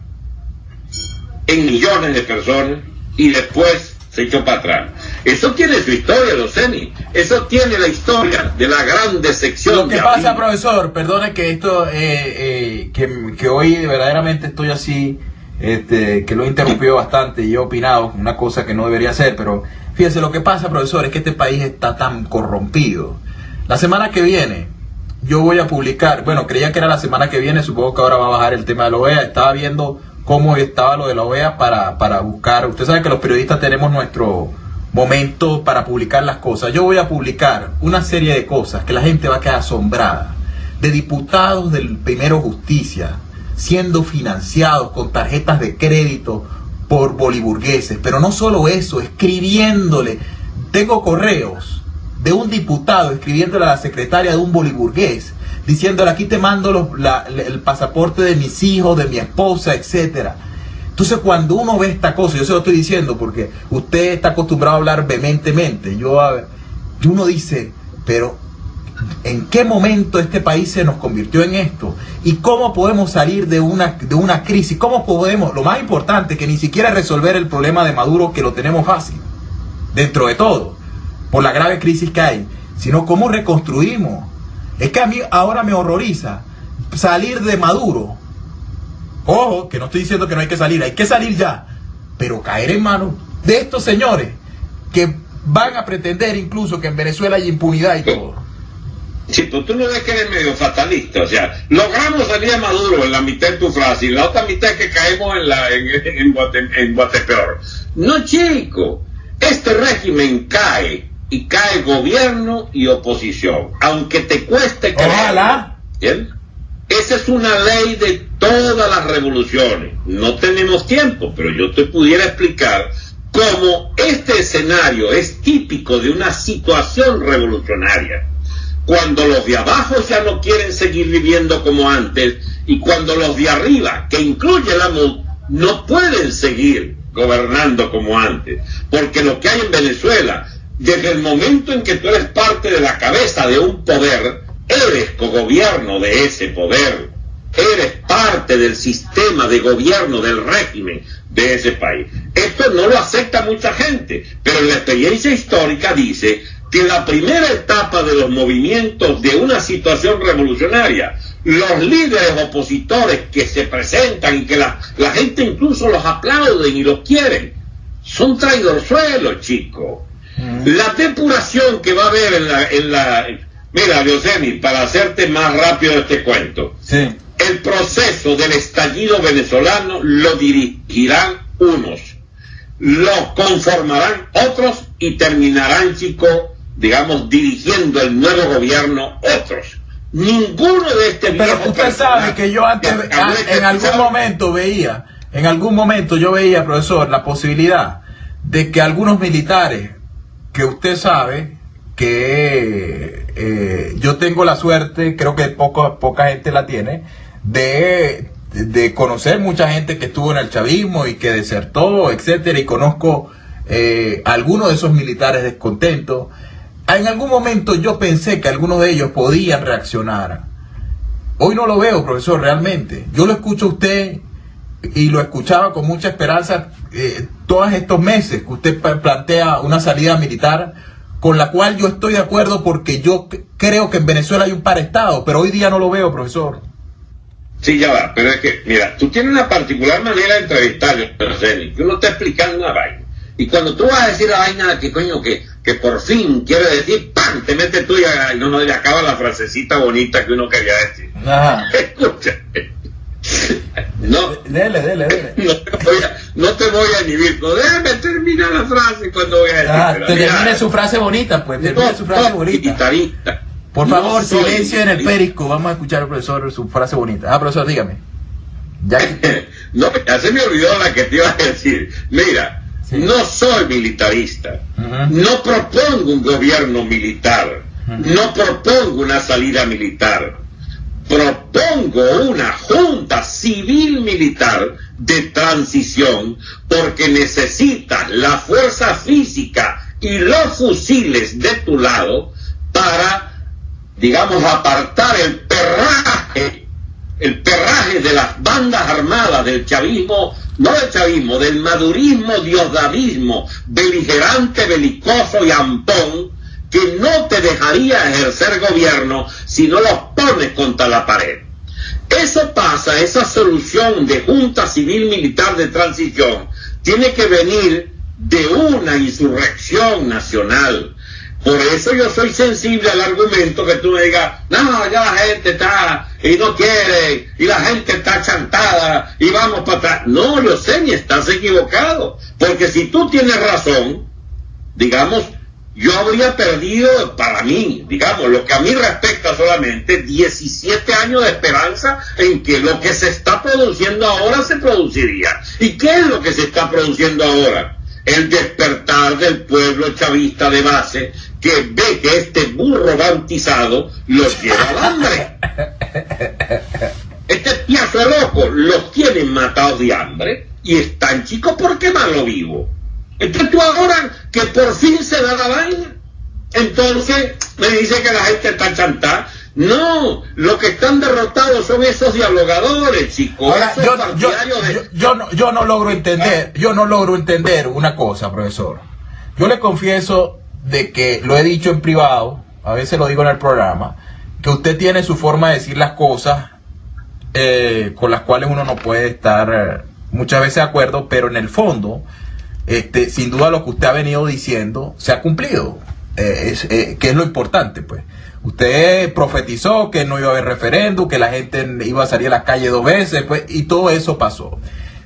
en millones de personas y después se echó para atrás? Eso tiene su historia, Yosemi. Eso tiene la historia de la gran decepción. Lo que pasa, profesor, perdone que esto, que hoy verdaderamente estoy así que lo he interrumpido bastante y he opinado una cosa que no debería ser, pero fíjense, lo que pasa, profesor, es que este país está tan corrompido. La semana que viene yo voy a publicar, bueno, creía que era la semana que viene, supongo que ahora va a bajar el tema de la OEA. Estaba viendo cómo estaba lo de la OEA para buscar. Usted sabe que los periodistas tenemos nuestro momento para publicar las cosas. Yo voy a publicar una serie de cosas que la gente va a quedar asombrada, de diputados del Primero Justicia siendo financiados con tarjetas de crédito por boliburgueses, pero no solo eso, escribiéndole. Tengo correos de un diputado escribiéndole a la secretaria de un boliburgués, diciéndole: aquí te mando el pasaporte de mis hijos, de mi esposa, etcétera. Entonces, cuando uno ve esta cosa, yo se lo estoy diciendo porque usted está acostumbrado a hablar vehementemente, y uno dice, pero ¿en qué momento este país se nos convirtió en esto? ¿Y cómo podemos salir de una crisis? ¿Cómo podemos, lo más importante, que ni siquiera resolver el problema de Maduro, que lo tenemos fácil, dentro de todo, por la grave crisis que hay, sino cómo reconstruimos? Es que a mí ahora me horroriza salir de Maduro. Ojo, que no estoy diciendo que no hay que salir ya, pero caer en manos de estos señores que van a pretender incluso que en Venezuela hay impunidad y todo. Sí, pero tú no ves que eres medio fatalista, o sea, logramos salir a Maduro en la mitad de tu frase y la otra mitad es que caemos en Guatepeor. No, chico, este régimen cae, y cae gobierno y oposición, aunque te cueste creer. Ojalá. ¿Bien? Esa es una ley de todas las revoluciones. No tenemos tiempo, pero yo te pudiera explicar cómo este escenario es típico de una situación revolucionaria. Cuando los de abajo ya no quieren seguir viviendo como antes, y cuando los de arriba, que incluye la MUD, no pueden seguir gobernando como antes. Porque lo que hay en Venezuela, desde el momento en que tú eres parte de la cabeza de un poder, eres cogobierno de ese poder, eres parte del sistema de gobierno del régimen de ese país. Esto no lo acepta mucha gente, pero la experiencia histórica dice que en la primera etapa de los movimientos de una situación revolucionaria, los líderes opositores que se presentan y que la gente incluso los aplauden y los quieren, son traidorzuelos, chicos. La depuración que va a haber en la mira, Dioseni, para hacerte más rápido este cuento, sí. El proceso del estallido venezolano lo dirigirán unos, lo conformarán otros y terminarán, chicos, digamos, dirigiendo el nuevo gobierno otros. Ninguno de Pero usted sabe que yo antes, en algún momento yo veía, profesor, la posibilidad de que algunos militares, que usted sabe que yo tengo la suerte, creo que poca gente la tiene, de conocer mucha gente que estuvo en el chavismo y que desertó, etcétera, y conozco algunos de esos militares descontentos. En algún momento yo pensé que algunos de ellos podían reaccionar. Hoy no lo veo, profesor, realmente. Yo lo escucho a usted y lo escuchaba con mucha esperanza todos estos meses que usted plantea una salida militar, con la cual yo estoy de acuerdo porque yo creo que en Venezuela hay un paraestado, pero hoy día no lo veo, profesor. Sí, ya va, pero es que, mira, tú tienes una particular manera de entrevistar, que uno está explicando una vaina. Y cuando tú vas a decir la vaina que coño, que por fin quiere decir, ¡pam!, te metes tú y no le acaba la frasecita bonita que uno quería decir. Ajá. Escucha. No, dele. No te voy a inhibir, pero déjame terminar la frase cuando voy a decir. Termine su frase bonita, pues, termine su frase bonita. Por favor, silencio en el Perisco, vamos a escuchar al profesor su frase bonita. Profesor, dígame. Ya se me olvidó la que te iba a decir. Mira, sí. No soy militarista, no propongo un gobierno militar, no propongo una salida militar, propongo una junta civil militar de transición, porque necesitas la fuerza física y los fusiles de tu lado para, digamos, apartar el perraje de las bandas armadas del chavismo, no del chavismo, del madurismo, diosdavismo, beligerante, belicoso y ampón, que no te dejaría ejercer gobierno si no los pones contra la pared. Eso pasa, esa solución de Junta Civil Militar de Transición tiene que venir de una insurrección nacional. Por eso yo soy sensible al argumento que tú me digas, no, ya la gente está y no quiere, y la gente está chantada, y vamos para atrás. No, Leoceni, estás equivocado, porque si tú tienes razón, digamos, yo habría perdido, para mí, digamos, lo que a mí respecta solamente, 17 años de esperanza en que lo que se está produciendo ahora se produciría. ¿Y qué es lo que se está produciendo ahora? El despertar del pueblo chavista de base, que ve que este burro bautizado los lleva al hambre. Este piazo de loco los tienen matados de hambre y están chicos por quemarlo vivo. Entonces tú ahora que por fin se da la vaina, entonces me dice que la gente está chantada. No, lo que están derrotados son esos dialogadores, chicos. Ahora, yo no logro entender una cosa, profesor. Yo le confieso de que lo he dicho en privado, a veces lo digo en el programa, que usted tiene su forma de decir las cosas con las cuales uno no puede estar muchas veces de acuerdo, pero en el fondo, sin duda lo que usted ha venido diciendo se ha cumplido, que es lo importante, pues. Usted profetizó que no iba a haber referéndum, que la gente iba a salir a las calles 2 veces, pues, y todo eso pasó.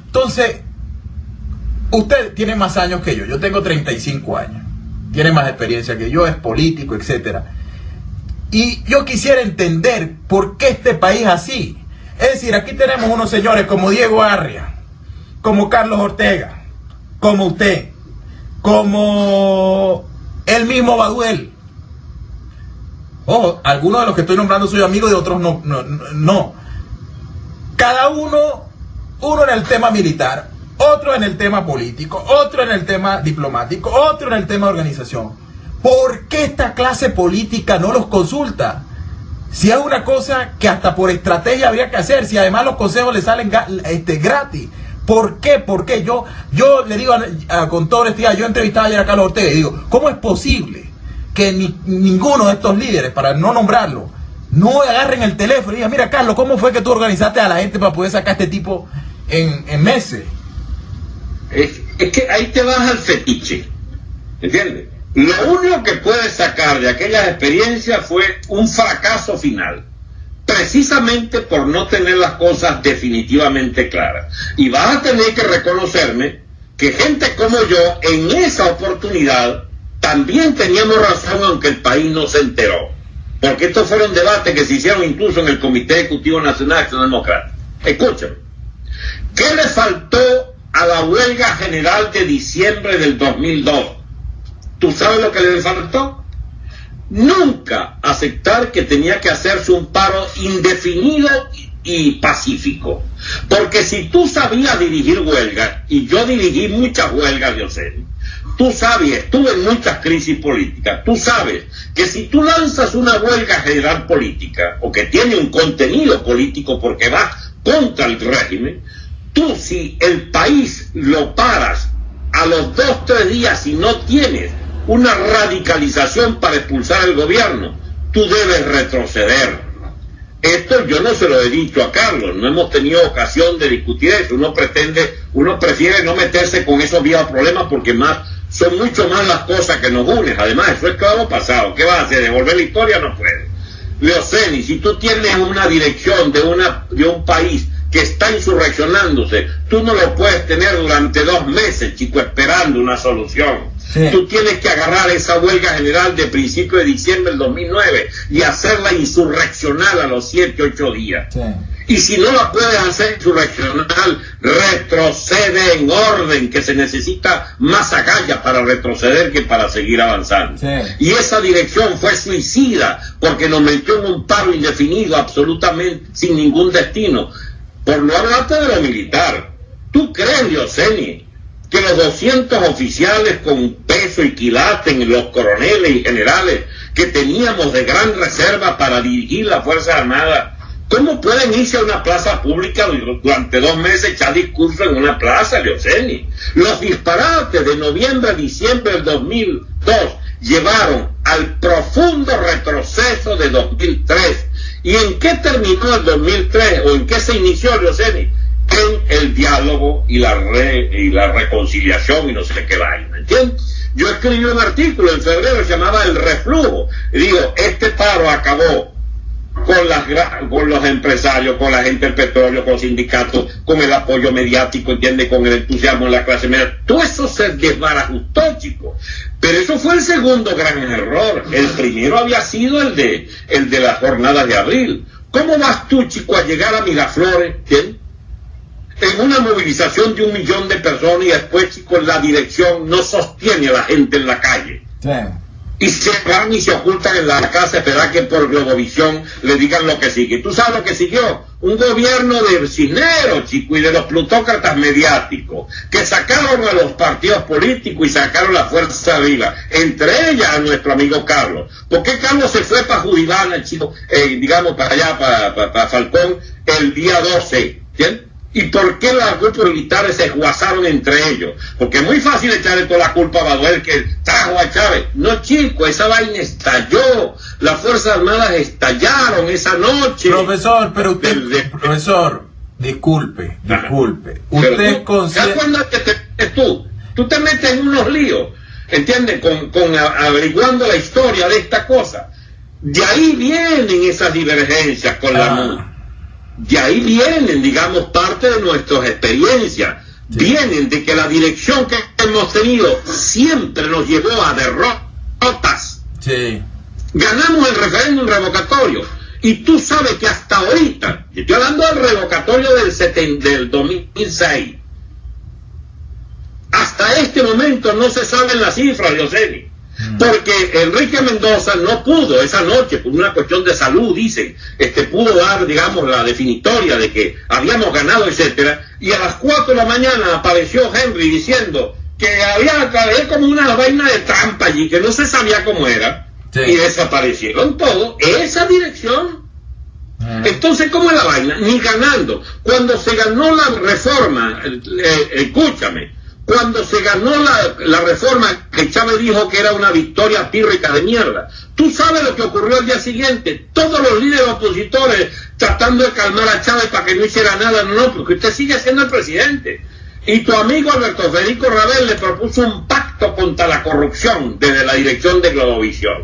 Entonces, usted tiene más años que yo tengo 35 años, tiene más experiencia que yo, es político, etcétera. Y yo quisiera entender por qué este país es así. Es decir, aquí tenemos unos señores como Diego Arria, como Carlos Ortega, como usted, como el mismo Baduel. Ojo, algunos de los que estoy nombrando soy amigo, de otros no. Cada uno en el tema militar, otro en el tema político, otro en el tema diplomático, otro en el tema de organización. ¿Por qué esta clase política no los consulta? Si es una cosa que hasta por estrategia habría que hacer, si además los consejos le salen gratis. ¿Por qué? Yo le digo con toda honestidad, yo entrevistaba ayer a Carlos Ortega y digo, ¿cómo es posible que ninguno de estos líderes, para no nombrarlo, no agarren el teléfono y digan, mira Carlos, ¿cómo fue que tú organizaste a la gente para poder sacar a este tipo en meses? Es que ahí te vas al fetiche, ¿entiendes? Lo único que puedes sacar de aquellas experiencias fue un fracaso final, precisamente por no tener las cosas definitivamente claras. Y vas a tener que reconocerme que gente como yo, en esa oportunidad, también teníamos razón, aunque el país no se enteró. Porque estos fueron debates que se hicieron incluso en el Comité Ejecutivo Nacional de Acción Democrática. Escúchame, ¿qué le faltó a la huelga general de diciembre del 2002? ¿Tú sabes lo que le faltó? Nunca aceptar que tenía que hacerse un paro indefinido y pacífico. Porque si tú sabías dirigir huelgas, y yo dirigí muchas huelgas, Leoceni, tú sabes, estuve en muchas crisis políticas, tú sabes que si tú lanzas una huelga general política, o que tiene un contenido político porque va contra el régimen, tú si el país lo paras a los 2-3 días y no tienes una radicalización para expulsar al gobierno, tú debes retroceder. Esto yo no se lo he dicho a Carlos, no hemos tenido ocasión de discutir eso. Uno prefiere no meterse con esos viejos problemas porque son mucho más las cosas que nos unen. Además, eso es claro pasado. ¿Qué vas a hacer? ¿Devolver la historia? No puede. Leoceni, si tú tienes una dirección de un país que está insurreccionándose, tú no lo puedes tener durante 2 meses, chico, esperando una solución. Sí. Tú tienes que agarrar esa huelga general de principio de diciembre del 2009 y hacerla insurreccional a los 7-8 días. Sí. Y si no la puedes hacer insurreccional, retrocede en orden, que se necesita más agallas para retroceder que para seguir avanzando. Sí. Y esa dirección fue suicida porque nos metió en un paro indefinido, absolutamente sin ningún destino. Por no hablarte de lo militar. ¿Tú crees, Leoceni, que los 200 oficiales con peso y quilate, los coroneles y generales que teníamos de gran reserva para dirigir las Fuerzas Armadas, cómo pueden irse a una plaza pública durante 2 meses echar discurso en una plaza, Leoceni? Los disparates de noviembre a diciembre del 2002 llevaron al profundo retroceso de 2003 ¿Y en qué terminó el 2003 o en qué se inició, Leoceni? En el diálogo y la reconciliación y no sé qué vaina, ¿entiendes? Yo escribí un artículo en febrero que se llamaba El Reflujo, y digo, este paro acabó con los empresarios, con la gente del petróleo, con los sindicatos, con el apoyo mediático, ¿entiendes? Con el entusiasmo de la clase media. Todo eso se desbarajustó, chicos. Pero eso fue el segundo gran error. El primero había sido el de las jornadas de abril. ¿Cómo vas tú, chico, a llegar a Miraflores, ¿entiendes? En una movilización de 1 millón de personas y después, chicos, la dirección no sostiene a la gente en la calle? Sí. Y se van y se ocultan en la casa a esperar que por Globovisión le digan lo que sigue. ¿Tú sabes lo que siguió? Un gobierno de Cisneros, chico, y de los plutócratas mediáticos, que sacaron a los partidos políticos y sacaron la fuerza viva, entre ellas a nuestro amigo Carlos. ¿Por qué Carlos se fue para Judivana, chico, digamos para allá, para Falcón, el día 12? ¿Entiendes? ¿Y por qué los grupos militares se esguazaron entre ellos? Porque es muy fácil echarle toda la culpa a Baduel que trajo a Chávez. No, chico, esa vaina estalló. Las Fuerzas Armadas estallaron esa noche. Profesor, pero usted... Profesor, disculpe. Usted ¿sabes cuándo tú te metes en unos líos? ¿Entiendes? Con averiguando la historia de esta cosa. De ahí vienen esas divergencias con la MUD. De ahí vienen, digamos, parte de nuestras experiencias. Sí. Vienen de que la dirección que hemos tenido siempre nos llevó a derrotas. Sí. Ganamos el referéndum revocatorio. Y tú sabes que hasta ahorita, yo estoy hablando del revocatorio del 2006, hasta este momento no se saben las cifras, Leoceni. Porque Enrique Mendoza no pudo esa noche, por una cuestión de salud, dicen, pudo dar, digamos, la definitoria de que habíamos ganado, etcétera, y a las 4 de la mañana apareció Henry diciendo que había como una vaina de trampa allí, que no se sabía cómo era, sí. Y desaparecieron todos, esa dirección. Entonces, ¿cómo es la vaina? Ni ganando. Cuando se ganó la reforma, escúchame, cuando se ganó la reforma que Chávez dijo que era una victoria pírrica de mierda, ¿tú sabes lo que ocurrió al día siguiente? Todos los líderes opositores tratando de calmar a Chávez para que no hiciera nada. No, porque usted sigue siendo el presidente. Y tu amigo Alberto Federico Rabel le propuso un pacto contra la corrupción desde la dirección de Globovisión.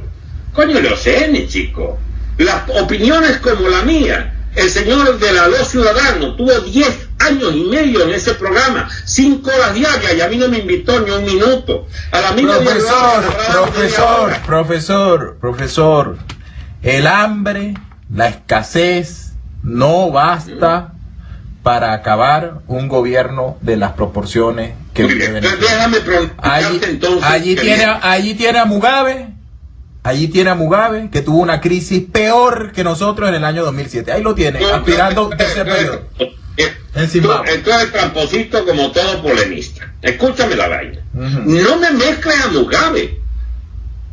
Coño, Leoceni, chico. Las opiniones como la mía. El señor de la Luz Ciudadano tuvo 10 años y medio en ese programa, 5 horas diarias, y a mí no me invitó ni un minuto. A la misma profesor, el hambre, la escasez no basta para acabar un gobierno de las proporciones que déjame preguntarte entonces. Allí tiene a Mugabe. Allí tiene a Mugabe, que tuvo una crisis peor que nosotros en el año 2007. Ahí lo tiene, aspirando tercer periodo. Entonces, tramposito como todo polemista. Escúchame la vaina. No me mezcles a Mugabe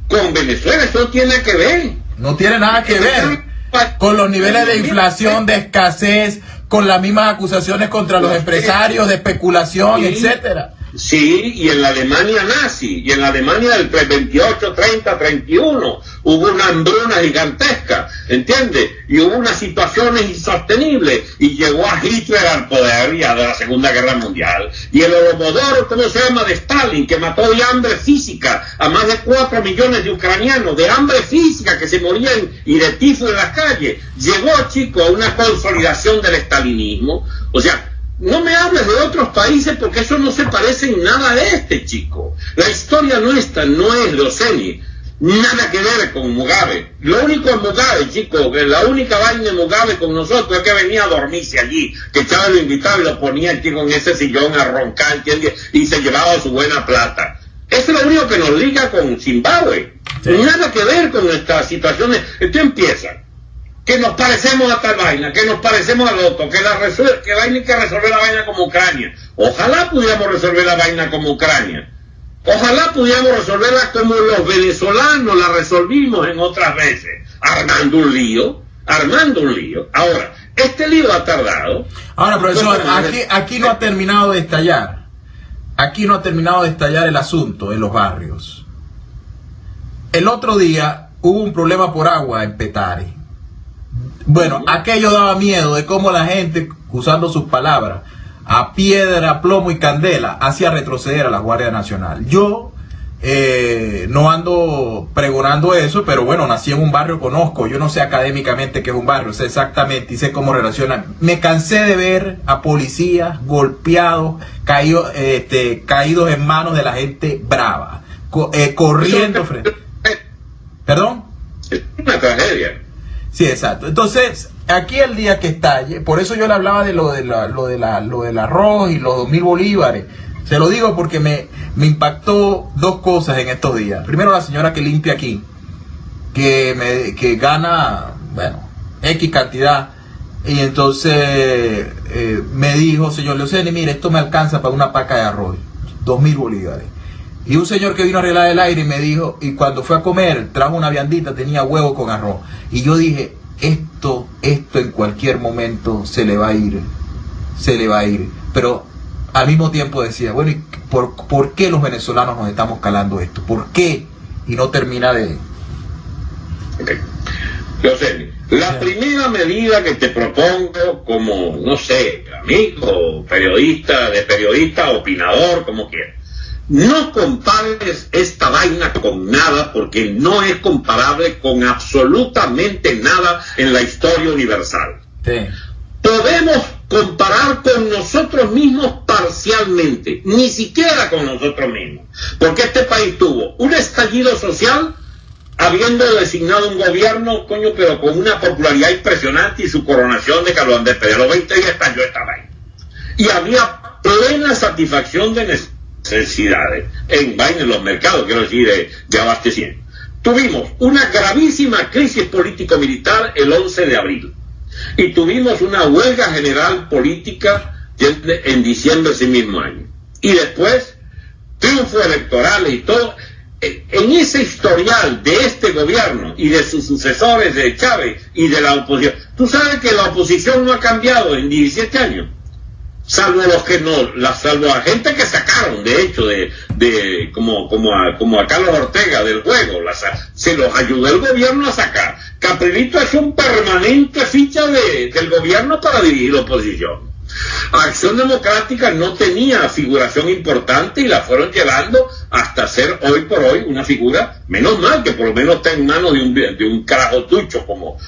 con Venezuela, eso no tiene que ver. No tiene nada que ver con los niveles de inflación, de escasez, con las mismas acusaciones contra los empresarios, de especulación, etcétera. Sí, y en la Alemania nazi, y en la Alemania del 28, 30, 31, hubo una hambruna gigantesca, ¿entiendes? Y hubo unas situaciones insostenibles, y llegó a Hitler al poder ya de la Segunda Guerra Mundial. Y el Holodomor, ¿cómo se llama?, de Stalin, que mató de hambre física a más de 4 millones de ucranianos, de hambre física, que se morían y de tifo en las calles. Llegó, chico, a una consolidación del estalinismo. O sea, no me hables de otros países porque eso no se parece en nada a chico. La historia nuestra no es Leoceni, nada que ver con Mugabe. Lo único es Mugabe, chico, que la única vaina de Mugabe con nosotros es que venía a dormirse allí, que Chávez lo invitaba y lo ponía, chico, en ese sillón a roncar, ¿entiendes? Y se llevaba su buena plata. Eso es lo único que nos liga con Zimbabue. Sí. Nada que ver con nuestras situaciones. Esto empieza. Que nos parecemos a tal vaina, que nos parecemos al otro, que vaina hay que resolver la vaina como Ucrania. Ojalá pudiéramos resolver la vaina como Ucrania. Ojalá pudiéramos resolverla como los venezolanos la resolvimos en otras veces, armando un lío. Ahora, este lío ha tardado. Ahora, profesor, aquí no ha terminado de estallar. Aquí no ha terminado de estallar el asunto en los barrios. El otro día hubo un problema por agua en Petare. Bueno, aquello daba miedo de cómo la gente, usando sus palabras, a piedra, plomo y candela, hacía retroceder a la Guardia Nacional. Yo no ando pregonando eso, pero bueno, nací en un barrio, conozco, yo no sé académicamente qué es un barrio, sé exactamente y sé cómo relacionan. Me cansé de ver a policías golpeados, caídos en manos de la gente brava, corriendo frente. ¿Perdón? Es una tragedia. Sí, exacto. Entonces, aquí el día que estalle, por eso yo le hablaba de lo del arroz y los 2.000 bolívares. Se lo digo porque me impactó dos cosas en estos días. Primero, la señora que limpia aquí, que gana, bueno, X cantidad. Y entonces me dijo, señor Leoceni, mire, esto me alcanza para una paca de arroz, 2.000 bolívares. Y un señor que vino a arreglar el aire y me dijo, y cuando fue a comer, trajo una viandita, tenía huevo con arroz. Y yo dije, esto en cualquier momento se le va a ir. Pero al mismo tiempo decía, bueno, ¿y por qué los venezolanos nos estamos calando esto? ¿Por qué? Y no termina de... Okay. Leoceni, la primera medida que te propongo como, no sé, amigo, periodista, opinador, como quieras. No compares esta vaina con nada, porque no es comparable con absolutamente nada en la historia universal. Sí. Podemos comparar con nosotros mismos parcialmente, ni siquiera con nosotros mismos, porque este país tuvo un estallido social habiendo designado un gobierno, coño, pero con una popularidad impresionante y su coronación de Carlos Andrés Pérez. A los 20 días estalló esta vaina. Y había plena satisfacción de necesidades en los mercados, quiero decir, de abastecimiento. Tuvimos una gravísima crisis político-militar el 11 de abril y tuvimos una huelga general política en diciembre de ese mismo año. Y después, triunfos electorales y todo. En ese historial de este gobierno y de sus sucesores, de Chávez y de la oposición, tú sabes que la oposición no ha cambiado en 17 años. Salvo los que no, salvo a gente que sacaron, de hecho, como a Carlos Ortega del juego, se los ayudó el gobierno a sacar. Caprilito ha hecho un permanente ficha del gobierno para dirigir la oposición. Acción Democrática no tenía figuración importante y la fueron llevando hasta ser hoy por hoy una figura, menos mal que por lo menos está en manos de un carajotucho como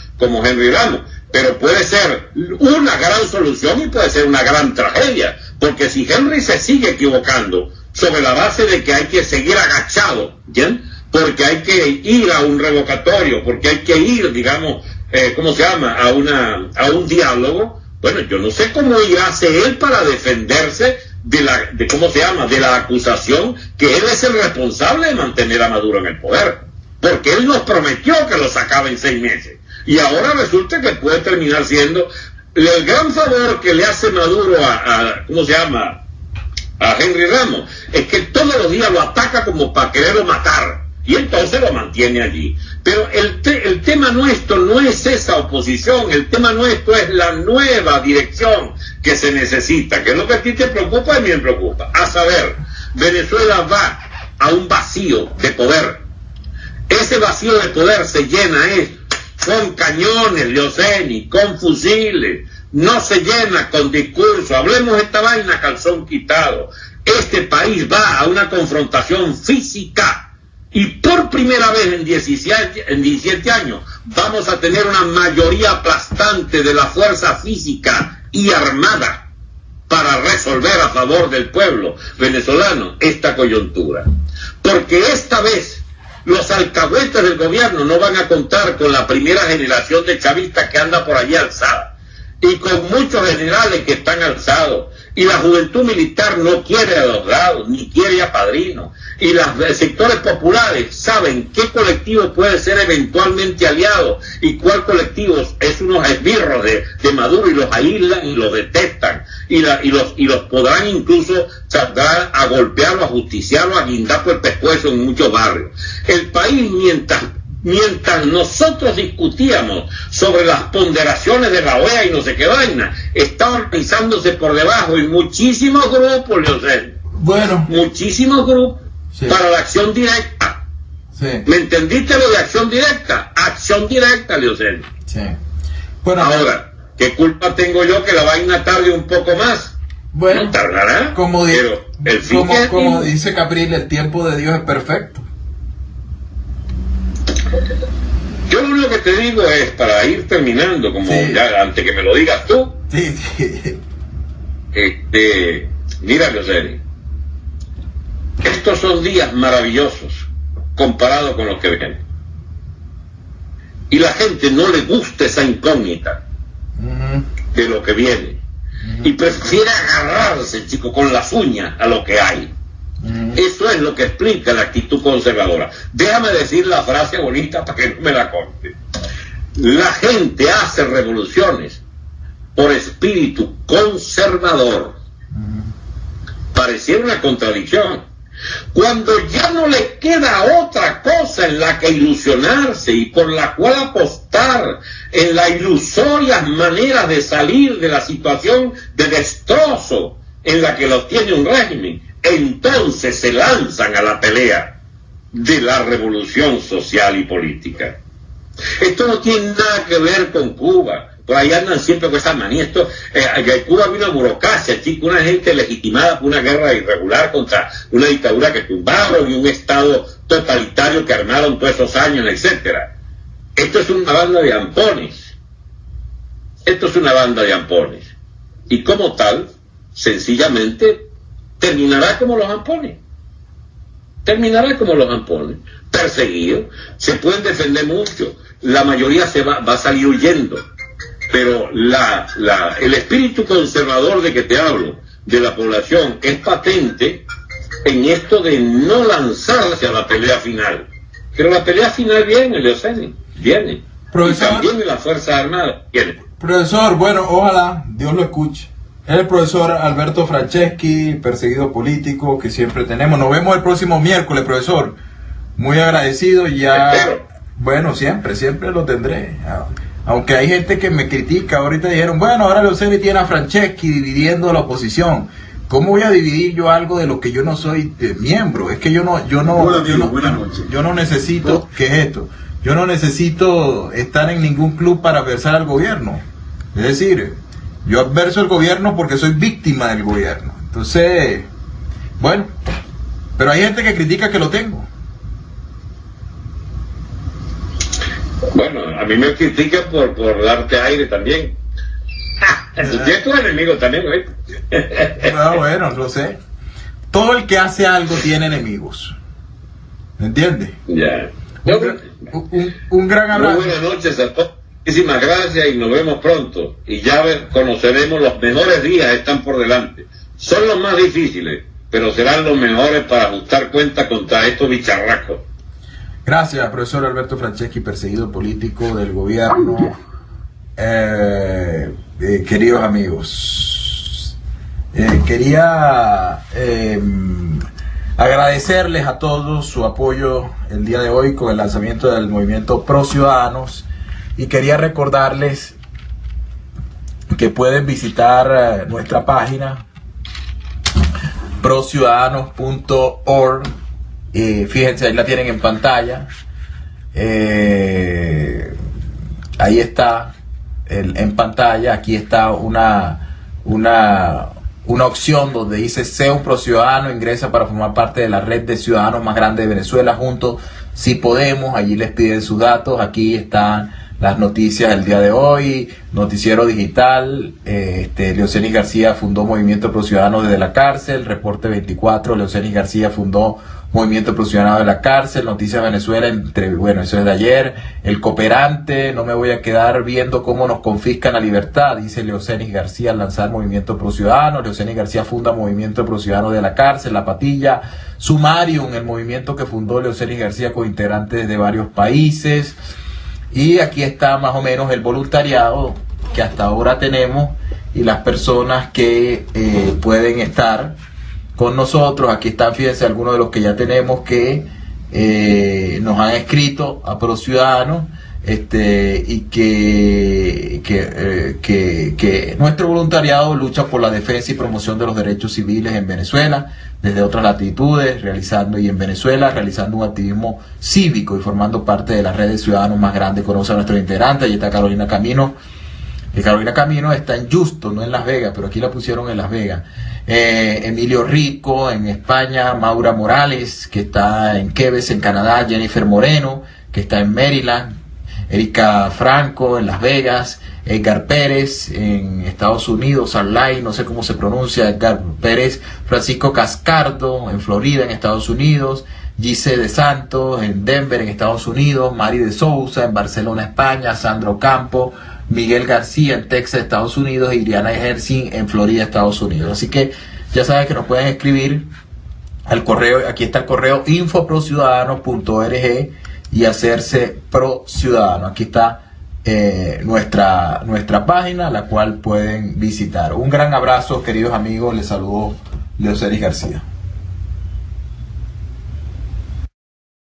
Henry Ramos. Pero puede ser una gran solución y puede ser una gran tragedia, porque si Henry se sigue equivocando sobre la base de que hay que seguir agachado, ¿bien? Porque hay que ir a un revocatorio, porque hay que ir, digamos, a un diálogo, bueno, yo no sé cómo irá a hacer él para defenderse de la acusación que él es el responsable de mantener a Maduro en el poder, porque él nos prometió que lo sacaba en 6 meses. Y ahora resulta que puede terminar siendo el gran favor que le hace Maduro a Henry Ramos, es que todos los días lo ataca como para quererlo matar, y entonces lo mantiene allí. Pero el tema nuestro no es esa oposición, el tema nuestro es la nueva dirección que se necesita, que es lo que a ti te preocupa y a mí me preocupa. A saber, Venezuela va a un vacío de poder. Ese vacío de poder se llena con cañones, Leoceni, con fusiles, no se llena con discurso. Hablemos de esta vaina calzón quitado. Este país va a una confrontación física y por primera vez en 17 años vamos a tener una mayoría aplastante de la fuerza física y armada para resolver a favor del pueblo venezolano esta coyuntura. Porque esta vez los alcahuetes del gobierno no van a contar con la primera generación de chavistas que anda por allí alzada, y con muchos generales que están alzados, y la juventud militar no quiere a los lados, ni quiere a padrinos, y los sectores populares saben qué colectivo puede ser eventualmente aliado, y cuál colectivo es unos esbirros de Maduro, y los aíslan y los detestan, y los podrán incluso saldrán a golpearlo, a justiciarlo, a guindar por el pescuezo en muchos barrios. El país, mientras nosotros discutíamos sobre las ponderaciones de la OEA y no sé qué vaina, está organizándose por debajo en muchísimos grupos, Leoceni. Bueno. Muchísimos grupos, sí, para la acción directa. Sí. ¿Me entendiste lo de acción directa? Acción directa, Leoceni. Sí. Bueno, ahora, ¿qué culpa tengo yo que la vaina tarde un poco más? Bueno, no tardará, pero el fin como dice Capriles, el tiempo de Dios es perfecto. Yo lo único que te digo es, para ir terminando, como sí. Ya antes que me lo digas tú, sí, sí. Mira, José, estos son días maravillosos comparado con los que vienen. Y la gente no le gusta esa incógnita de lo que viene. Y prefiere agarrarse, chico, con las uñas a lo que hay. Eso es lo que explica la actitud conservadora. Déjame decir la frase bonita para que no me la corte. La gente hace revoluciones por espíritu conservador. Pareciera una contradicción. Cuando ya no le queda otra cosa en la que ilusionarse y por la cual apostar en las ilusorias maneras de salir de la situación de destrozo en la que los tiene un régimen, entonces se lanzan a la pelea de la revolución social y política. Esto no tiene nada que ver con Cuba. Por ahí andan siempre con esa manía. En Cuba había una burocracia, chico, una gente legitimada por una guerra irregular contra una dictadura que tumbaron y un estado totalitario que armaron todos esos años, etcétera. Esto es una banda de ampones. Esto es una banda de ampones. Y como tal, sencillamente, terminará como los ampones. Terminará como los ampones. Perseguidos. Se pueden defender mucho. La mayoría va a salir huyendo. Pero el espíritu conservador de que te hablo, de la población, es patente en esto de no lanzarse a la pelea final. Pero la pelea final viene, Leoceni, viene. Profesor, y también de las Fuerzas Armadas viene. Profesor, bueno, ojalá Dios lo escuche. Es el profesor Alberto Franceschi, perseguido político que siempre tenemos. Nos vemos el próximo miércoles, profesor. Muy agradecido ya. Espero. Bueno, siempre lo tendré. Aunque hay gente que me critica, ahorita dijeron, bueno, ahora Leoceni tiene a Franceschi dividiendo la oposición. ¿Cómo voy a dividir yo algo de lo que yo no soy miembro? Es que yo no necesito, ¿qué es esto? Yo no necesito estar en ningún club para adversar al gobierno. Es decir, yo adverso al gobierno porque soy víctima del gobierno. Entonces, bueno, pero hay gente que critica que lo tengo. Bueno, a mí me critican por darte aire también. Tienes tu enemigo también, ¿eh? Ah, bueno, lo sé. Todo el que hace algo tiene enemigos. ¿Me entiendes? Ya. Un gran abrazo. Muy buenas noches a todos. Muchísimas gracias y nos vemos pronto. Y ya conoceremos los mejores días, están por delante. Son los más difíciles, pero serán los mejores para ajustar cuenta contra estos bicharracos. Gracias, profesor Alberto Franceschi, perseguido político del gobierno. Queridos amigos, quería agradecerles a todos su apoyo el día de hoy con el lanzamiento del movimiento Pro Ciudadanos, y quería recordarles que pueden visitar nuestra página prociudadanos.org. Fíjense, ahí la tienen en pantalla. Ahí está en pantalla. Aquí está una opción donde dice sea un prociudadano, ingresa para formar parte de la red de ciudadanos más grande de Venezuela, juntos si podemos. Allí les piden sus datos. Aquí están las noticias del día de hoy, noticiero digital. Leoceni García fundó Movimiento Pro Ciudadanos desde la cárcel. Reporte 24, Leoceni García fundó Movimiento Pro Ciudadanos de la cárcel. Noticias Venezuela, eso es de ayer. El Cooperante, no me voy a quedar viendo cómo nos confiscan la libertad, dice Leoceni García al lanzar Movimiento Pro Ciudadanos. Leoceni García funda Movimiento Pro Ciudadanos de la cárcel. La Patilla, Sumarium, el movimiento que fundó Leoceni García con integrantes de varios países. Y aquí está más o menos el voluntariado que hasta ahora tenemos y las personas que pueden estar con nosotros. Aquí están, fíjense, algunos de los que ya tenemos que nos han escrito a Pro Ciudadanos, y que nuestro voluntariado lucha por la defensa y promoción de los derechos civiles en Venezuela, desde otras latitudes, realizando un activismo cívico y formando parte de la red de ciudadanos más grande. Conoce a nuestros integrantes. Allí está Carolina Camino, Carolina Camino está en Houston, no en Las Vegas, pero aquí la pusieron en Las Vegas. Emilio Rico en España, Maura Morales, que está en Quebec, en Canadá, Jennifer Moreno, que está en Maryland, Erika Franco en Las Vegas, Edgar Pérez en Estados Unidos, Arlay, no sé cómo se pronuncia, Edgar Pérez, Francisco Cascardo en Florida, en Estados Unidos, Gise de Santos en Denver, en Estados Unidos, Mari de Sousa en Barcelona, España, Sandro Campo, Miguel García en Texas, Estados Unidos, y Iriana Ejercin en Florida, Estados Unidos. Así que ya saben que nos pueden escribir al correo, aquí está el correo info.prociudadanos.org y hacerse pro ciudadano. Aquí está nuestra página, la cual pueden visitar. Un gran abrazo, queridos amigos, les saludo Leoceris García.